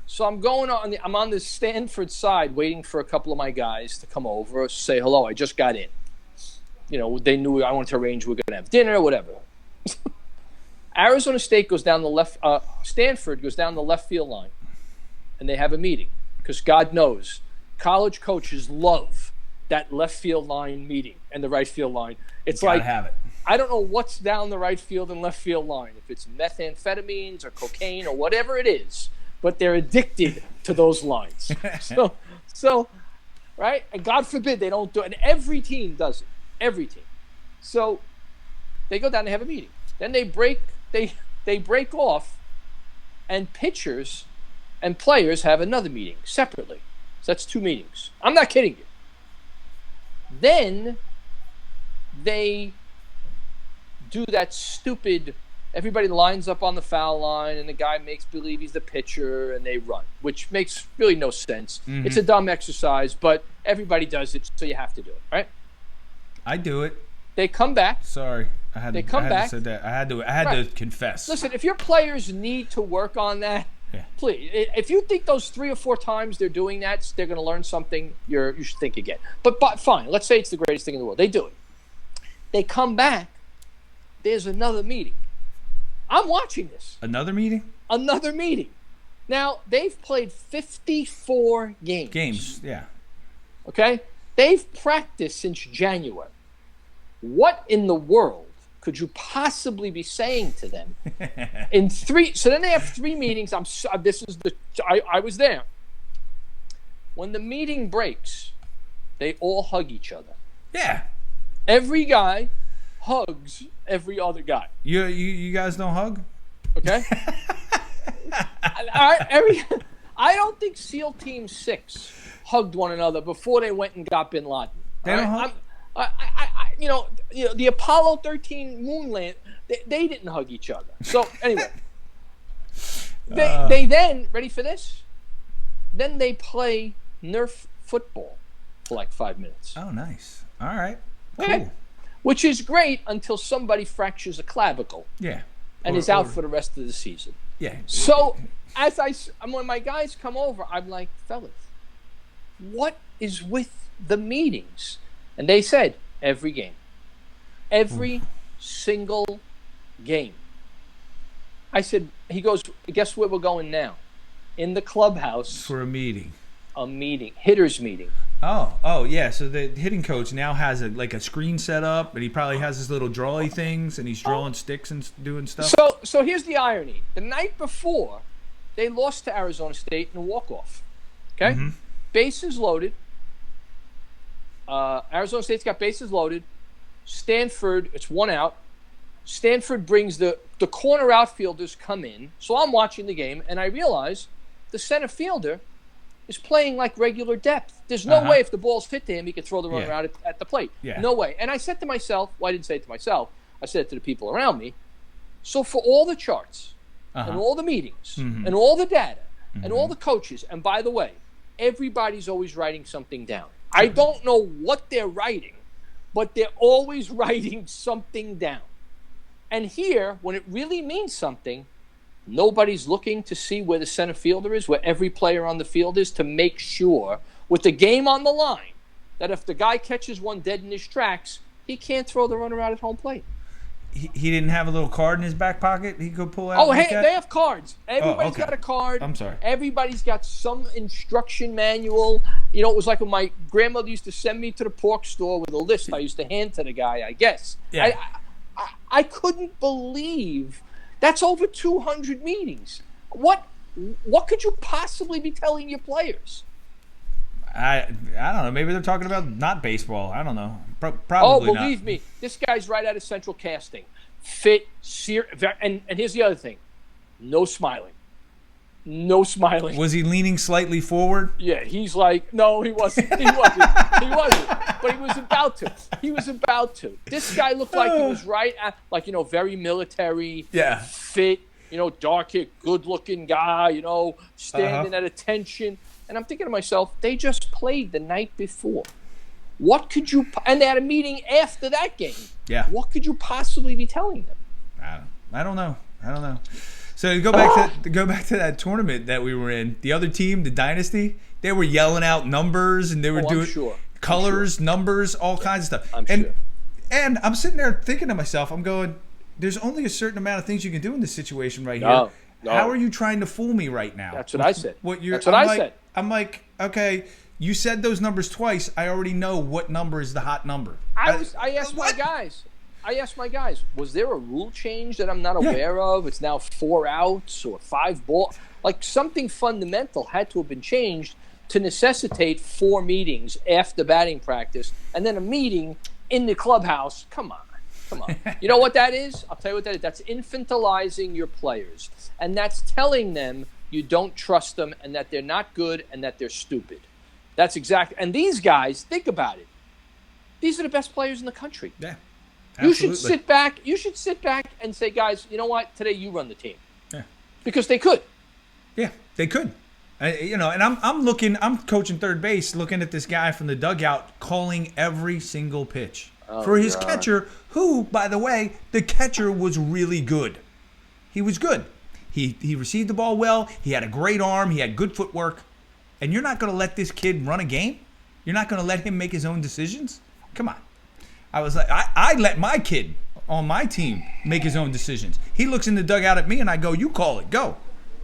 B: So I'm I'm on the Stanford side waiting for a couple of my guys to come over, say hello. I just got in. You know, they knew I wanted to arrange we're going to have dinner or whatever. Arizona State goes down the left. Stanford goes down the left field line, and they have a meeting because God knows college coaches love that left field line meeting and the right field line. It's
A: Gotta
B: like
A: have it.
B: I don't know what's down the right field and left field line, if it's methamphetamines or cocaine or whatever it is, but they're addicted to those lines. So, right? And God forbid they don't do it. And every team does it. Every team. So they go down, they have a meeting. Then they break off, and pitchers and players have another meeting separately. So that's 2 meetings. I'm not kidding you. Then they do that stupid, everybody lines up on the foul line and the guy makes believe he's the pitcher and they run, which makes really no sense.
A: Mm-hmm.
B: It's a dumb exercise, but everybody does it, so you have to do it, right?
A: I do it.
B: They come back.
A: Sorry, I had
B: They
A: to.
B: come
A: I had
B: back.
A: To say that. I had to confess.
B: Listen, if your players need to work on that,
A: Yeah.
B: please. If you think those 3 or 4 times they're doing that, they're going to learn something, you should think again. But fine, let's say it's the greatest thing in the world. They do it. They come back. There's another meeting. I'm watching this.
A: Another meeting?
B: Another meeting. Now, they've played 54 games.
A: Games, yeah.
B: Okay? They've practiced since January. What in the world could you possibly be saying to them in 3? So then they have 3 meetings. I was there. When the meeting breaks, they all hug each other.
A: Yeah.
B: Every guy hugs every other guy.
A: You guys don't hug?
B: Okay? I don't think SEAL Team 6 hugged one another before they went and got Bin Laden.
A: They don't hug?
B: You know, the Apollo 13 moon land, they didn't hug each other. So anyway, they then, ready for this? Then they play Nerf football for like 5 minutes.
A: Oh, nice. All right. Cool.
B: Okay? Which is great until somebody fractures a clavicle
A: Yeah.
B: and is out for the rest of the season.
A: Yeah.
B: So when my guys come over, I'm like, fellas, what is with the meetings? And they said, every game. Every single game. I said, he goes, guess where we're going now? In the clubhouse,
A: For a meeting.
B: a meeting, hitters meeting.
A: Oh, yeah. So the hitting coach now has a screen set up, and he probably has his little drawly things, and he's drawing sticks and doing stuff.
B: So here's the irony. The night before, they lost to Arizona State in a walk-off. Okay?
A: Mm-hmm.
B: Bases loaded. Arizona State's got bases loaded. Stanford, it's 1 out. Stanford brings the corner outfielders come in. So I'm watching the game, and I realize the center fielder is playing like regular depth. There's no way if the ball's hit to him, he could throw the runner out at the plate.
A: Yeah.
B: No way. And I said to myself, well, I didn't say it to myself. I said it to the people around me. So for all the charts and all the meetings and all the data and all the coaches, and by the way, everybody's always writing something down. I don't know what they're writing, but they're always writing something down. And here, when it really means something, Nobody's looking to see where the center fielder is, where every player on the field is, to make sure, with the game on the line, that if the guy catches one dead in his tracks, he can't throw the runner out at home plate.
A: He didn't have a little card in his back pocket he could pull out?
B: Oh, hey, they have cards. Everybody's
A: okay.
B: got a card.
A: I'm sorry.
B: Everybody's got some instruction manual. You know, it was like when my grandmother used to send me to the pork store with a list I used to hand to the guy, I guess.
A: Yeah.
B: I couldn't believe that's over 200 meetings. What could you possibly be telling your players?
A: I don't know. Maybe they're talking about not baseball. I don't know. Probably
B: Oh,
A: not.
B: believe me, this guy's right out of Central Casting. Fit, and here's the other thing. No smiling. No smiling.
A: Was he leaning slightly forward?
B: Yeah, he's like, no, he wasn't. He wasn't. He wasn't. But he was about to. He was about to. This guy looked like he was right at, like, very military,
A: Yeah.
B: fit, dark hair, good-looking guy, standing at attention. And I'm thinking to myself, they just played the night before. What could you – and they had a meeting after that game.
A: Yeah.
B: What could you possibly be telling them?
A: I don't know. So to go back to that tournament that we were in, the other team, the Dynasty, they were yelling out numbers and they were doing colors, numbers, all kinds of stuff. And I'm sitting there thinking to myself, I'm going, there's only a certain amount of things you can do in this situation right here.
B: No.
A: How are you trying to fool me right now?
B: That's what I said.
A: I said. I'm like, okay, you said those numbers twice. I already know what number is the hot number.
B: I asked my guys, was there a rule change that I'm not aware of? It's now 4 outs or 5 balls. Like, something fundamental had to have been changed to necessitate 4 meetings after batting practice and then a meeting in the clubhouse. Come on. You know what that is? I'll tell you what that is. That's infantilizing your players. And that's telling them you don't trust them and that they're not good and that they're stupid. That's exactly. And these guys, think about it. These are the best players in the country.
A: Yeah.
B: You should sit back and say, guys, you know what? Today you run the team.
A: Yeah.
B: Because they could.
A: Yeah, they could. And I'm coaching third base, looking at this guy from the dugout calling every single pitch for his catcher, who, by the way, the catcher was really good. He was good. He received the ball well. He had a great arm. He had good footwork. And you're not going to let this kid run a game? You're not going to let him make his own decisions? Come on. I was like, I let my kid on my team make his own decisions. He looks in the dugout at me and I go, you call it, go.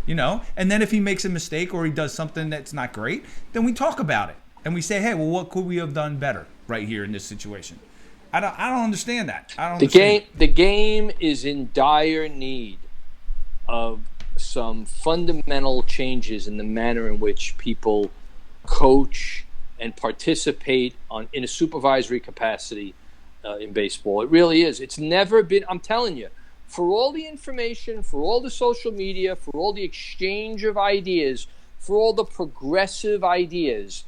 A: And then if he makes a mistake or he does something that's not great, then we talk about it. And we say, hey, well, what could we have done better right here in this situation? I don't understand that.
B: The game is in dire need of some fundamental changes in the manner in which people coach and participate in a supervisory capacity in baseball. It really is. It's never been, I'm telling you, for all the information, for all the social media, for all the exchange of ideas, for all the progressive ideas,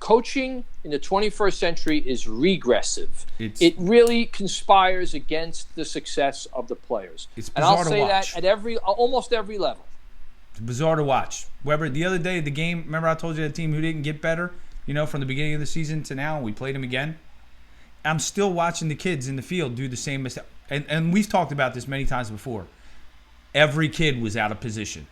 B: coaching in the 21st century is regressive. It really conspires against the success of the players.
A: It's
B: and
A: bizarre
B: I'll say
A: to watch.
B: that at almost every level.
A: It's bizarre to watch. Weber, the other day, the game, remember I told you the team who didn't get better, from the beginning of the season to now, we played them again. I'm still watching the kids in the field do the same mistake. And we've talked about this many times before. Every kid was out of position.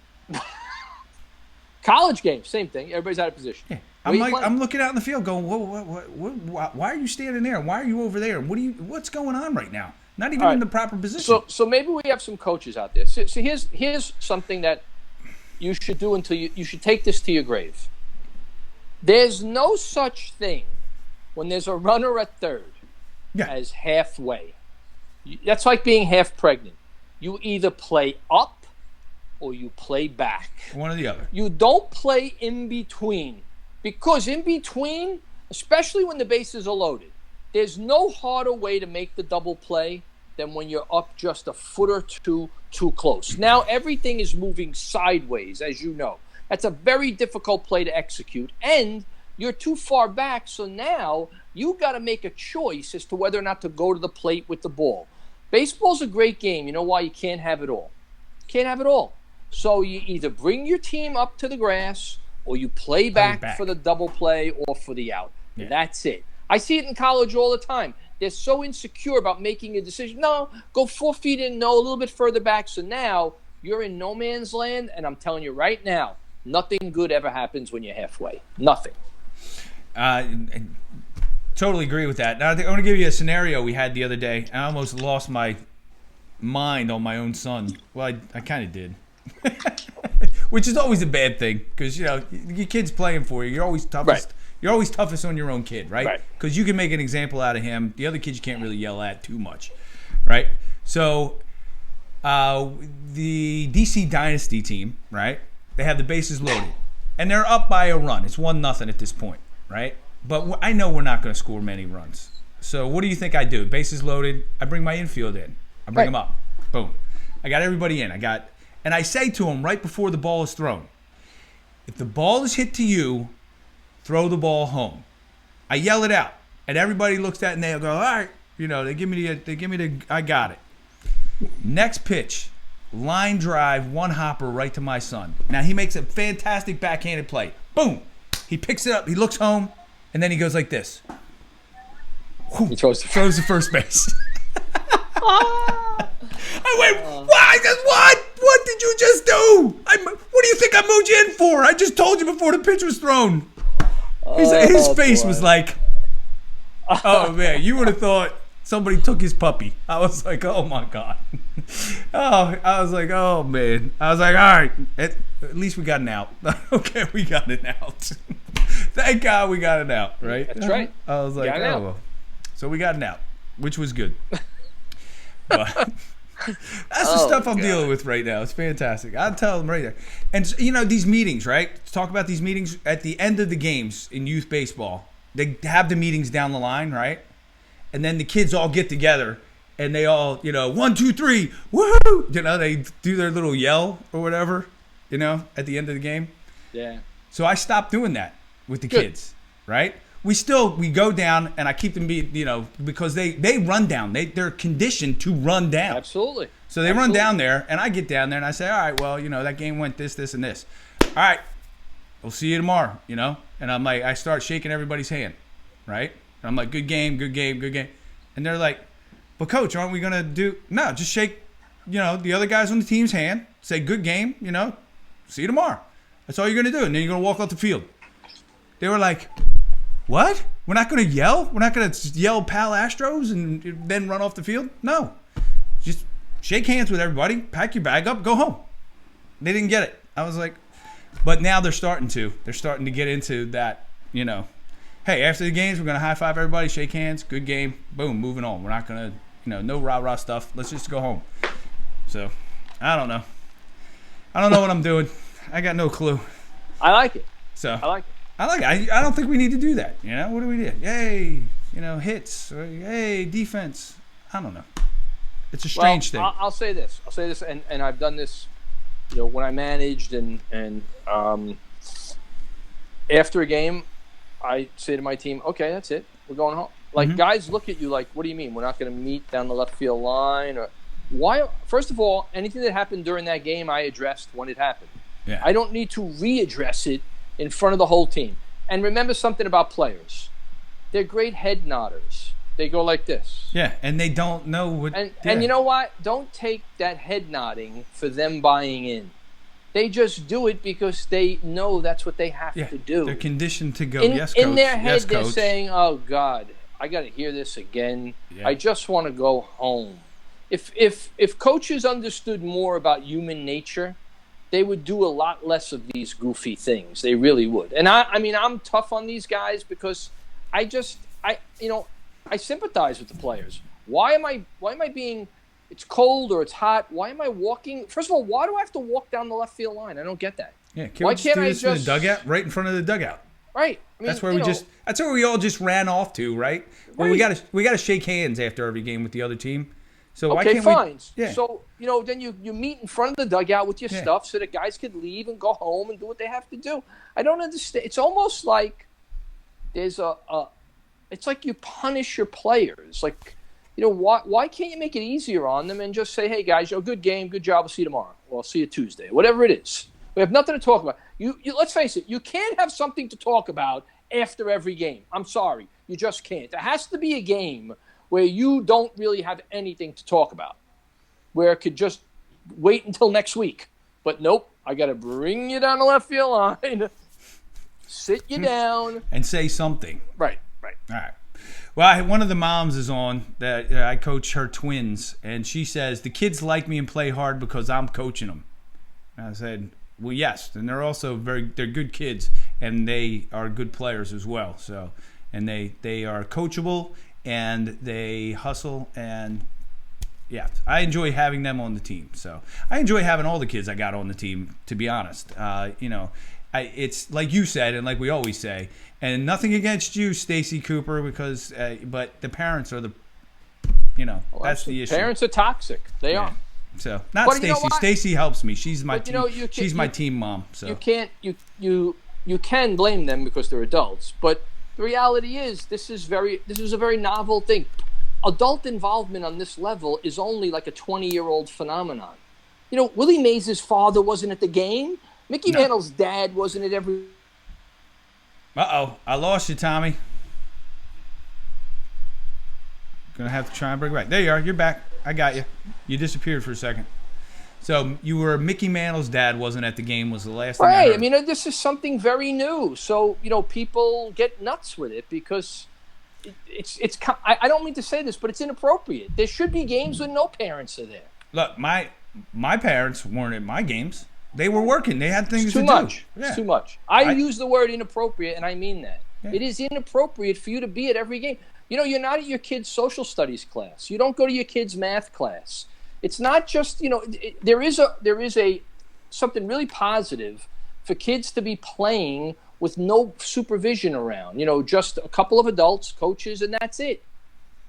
B: College games, same thing. Everybody's out of position.
A: Yeah. I'm looking out in the field going, why are you standing there? Why are you over there? What's going on right now? Not even in the proper position.
B: So maybe we have some coaches out there. So here's something that you should do until you should take this to your grave. There's no such thing when there's a runner at third as halfway. That's like being half pregnant. You either play up or you play back.
A: One or the other.
B: You don't play in between. Because in between, especially when the bases are loaded, there's no harder way to make the double play than when you're up just a foot or two too close. Now everything is moving sideways, as you know. That's a very difficult play to execute. And you're too far back, so now you got to make a choice as to whether or not to go to the plate with the ball. Baseball's a great game. You know why? You can't have it all. Can't have it all. So you either bring your team up to the grass or you play back for the double play or for the out. Yeah. That's it. I see it in college all the time. They're so insecure about making a decision. No, go 4 feet in, no, a little bit further back. So now you're in no man's land, and I'm telling you right now, nothing good ever happens when you're halfway. Nothing.
A: Totally agree with that. Now, I want to give you a scenario we had the other day. I almost lost my mind on my own son. Well, I kind of did. Which is always a bad thing because, your kid's playing for you. You're always toughest.
B: Right.
A: You're always toughest on your own kid, right?
B: Right.
A: Because you can make an example out of him. The other kids you can't really yell at too much, right? So the DC Dynasty team, right? They have the bases loaded. And they're up by a run. It's 1-0 at this point, right? But I know we're not going to score many runs. So what do you think I do? Bases loaded. I bring my infield in. I bring them up. Boom. I got everybody in. And I say to them right before the ball is thrown, if the ball is hit to you, throw the ball home. I yell it out. And everybody looks at it and they go, all right. They give me the, I got it. Next pitch, line drive, one hopper right to my son. Now he makes a fantastic backhanded play. Boom. He picks it up. He looks home. And then he goes like this.
B: He throws
A: the first base. I went, why? What? What did you just do? What do you think I moved you in for? I just told you before the pitch was thrown. His face was like, oh, man, you would have thought somebody took his puppy. I was like, oh, my God. I was like, oh, man. I was like, all right, at least we got an out. Okay, we got an out. Thank God we got an out, right?
B: That's right.
A: I was like, oh, well. So we got an out, which was good. But that's the stuff I'm dealing with right now. It's fantastic. I'll tell them right there. And, these meetings, right? Let's talk about these meetings at the end of the games in youth baseball. They have the meetings down the line, right? And then the kids all get together and they all, 1, 2, 3, woohoo! They do their little yell or whatever, at the end of the game.
B: Yeah.
A: So I stopped doing that with the kids, right? We go down and I keep them because they run down. They're conditioned to run down.
B: Absolutely.
A: So they run down there and I get down there and I say, all right, well, that game went this, and this. All right, we'll see you tomorrow, And I'm like, I start shaking everybody's hand, right? And I'm like, good game, good game, good game. And they're like, but coach, aren't we going to do, no, just shake, the other guys on the team's hand, say good game, see you tomorrow. That's all you're going to do. And then you're going to walk off the field. They were like, what? We're not going to yell? We're not going to yell Pal Astros and then run off the field? No. Just shake hands with everybody, pack your bag up, go home. They didn't get it. I was like, but now they're starting to. They're starting to get into that, hey, after the games, we're going to high five everybody, shake hands, good game, boom, moving on. We're not going to, no rah-rah stuff. Let's just go home. So, I don't know. I don't know what I'm doing. I got no clue.
B: I like it.
A: So
B: I like it.
A: I don't think we need to do that. What do we do? Yay, hits. Or, yay, defense. I don't know. It's a strange thing.
B: I'll say this. And I've done this, when I managed and after a game, I say to my team, okay, that's it. We're going home. Like, guys look at you like, what do you mean? We're not going to meet down the left field line? Or why? First of all, anything that happened during that game, I addressed when it happened.
A: Yeah.
B: I don't need to readdress it in front of the whole team. And remember something about players. They're great head nodders. They go like this.
A: Yeah, and they don't know what...
B: And you know what? Don't take that head nodding for them buying in. They just do it because they know that's what they have to do.
A: They're conditioned to go, yes, coach.
B: In their head,
A: yes,
B: they're
A: coach.
B: saying, oh, God, I got to hear this again. Yeah. I just want to go home. If coaches understood more about human nature, they would do a lot less of these goofy things. They really would. And I mean, I'm tough on these guys because I sympathize with the players. Why am I being, it's cold or it's hot, why am I walking? First of all, why do I have to walk down the left field line? I don't get that.
A: Yeah, why can't I just in the dugout, right in front of the dugout?
B: Right. I mean,
A: that's where that's where we all just ran off to, right? Well, we got to shake hands after every game with the other team. So why can't
B: fine.
A: We? Yeah.
B: So, then you meet in front of the dugout with your stuff so that guys could leave and go home and do what they have to do. I don't understand. It's almost like there's it's like you punish your players. Like, why can't you make it easier on them and just say, hey, guys, good game, good job, we'll see you tomorrow. Well, I'll see you Tuesday, whatever it is. We have nothing to talk about. You let's face it, you can't have something to talk about after every game. I'm sorry. You just can't. There has to be a game where you don't really have anything to talk about, where it could just wait until next week. But nope, I got to bring you down the left field line, sit you down,
A: and say something.
B: Right.
A: All right. Well, one of the moms is on that I coach her twins, and she says the kids like me and play hard because I'm coaching them. And I said, well, yes, and they're also they're good kids, and they are good players as well. So, and they are coachable, and they hustle, and yeah, I enjoy having them on the team. So I enjoy having all the kids I got on the team, to be honest. It's like you said, and like we always say, and nothing against you, Stacy Cooper, because but the parents are that's the issue.
B: Parents are toxic. They are.
A: So not Stacy. Stacy helps me. She's my she's my team mom. So
B: you can blame them because they're adults, but the reality is this is a very novel thing. Adult involvement on this level is only like a 20-year-old phenomenon. Willie Mays' father wasn't at the game. Mickey Mantle's dad wasn't at every.
A: Uh-oh, I lost you, Tommy. Gonna have to try and bring it back. There you are. You're back. I got you. You disappeared for a second. So you were Mickey Mantle's dad wasn't at the game was the last thing I heard.
B: I mean, this is something very new. So people get nuts with it because it's. I don't mean to say this, but it's inappropriate. There should be games when no parents are there.
A: Look, my parents weren't at my games. They were working. They had things to do.
B: It's too much. I use the word inappropriate, and I mean that. Yeah. It is inappropriate for you to be at every game. You're not at your kid's social studies class. You don't go to your kid's math class. It's not just, there is a something really positive for kids to be playing with no supervision around. Just a couple of adults, coaches, and that's it.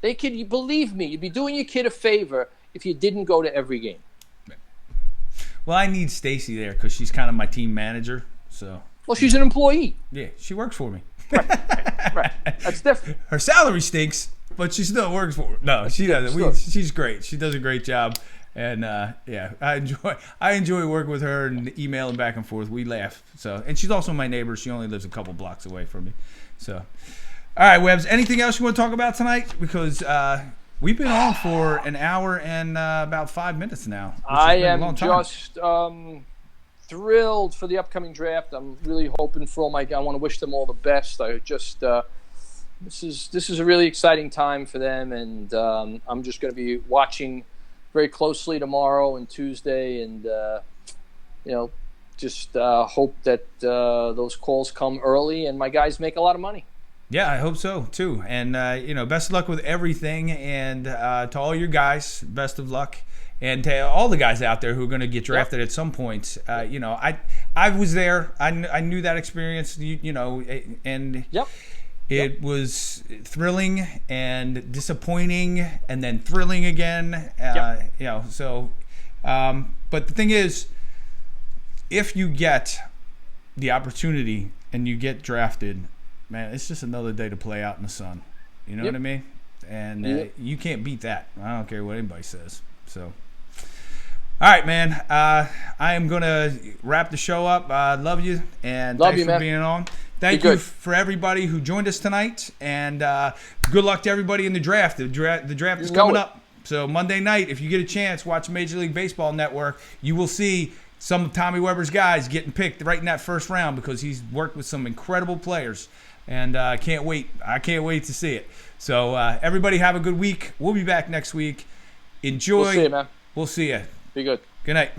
B: Believe me, you'd be doing your kid a favor if you didn't go to every game.
A: Well, I need Stacy there because she's kind of my team manager. So.
B: Well, she's an employee.
A: Yeah, she works for me.
B: Right. That's different.
A: Her salary stinks, but she still works for me. No, she doesn't. She's great. She does a great job, and I enjoy working with her and emailing back and forth. We laugh. So, and she's also my neighbor. She only lives a couple blocks away from me. So, all right, Webbs. Anything else you want to talk about tonight? Because we've been on for an hour and about 5 minutes now.
B: I am just thrilled for the upcoming draft. I'm really hoping for all my guys. I want to wish them all the best. I just this is a really exciting time for them, and I'm just going to be watching very closely tomorrow and Tuesday, and just hope that those calls come early and my guys make a lot of money.
A: Yeah, I hope so too. And best of luck with everything, and to all your guys, best of luck. And to all the guys out there who are going to get drafted at some point, I was there. I knew that experience, and it was thrilling and disappointing, and then thrilling again. But the thing is, if you get the opportunity and you get drafted, man, it's just another day to play out in the sun. You know what I mean? And you can't beat that. I don't care what anybody says. So. All right, man. I am going to wrap the show up. Love you, and thanks for being on. Thank you for everybody who joined us tonight, and good luck to everybody in the draft. The draft is coming up. So Monday night, if you get a chance, watch Major League Baseball Network. You will see some of Tommy Weber's guys getting picked right in that first round because he's worked with some incredible players, and I can't wait. I can't wait to see it. So everybody have a good week. We'll be back next week. Enjoy.
B: We'll see you, man.
A: We'll see you.
B: Be good.
A: Good night.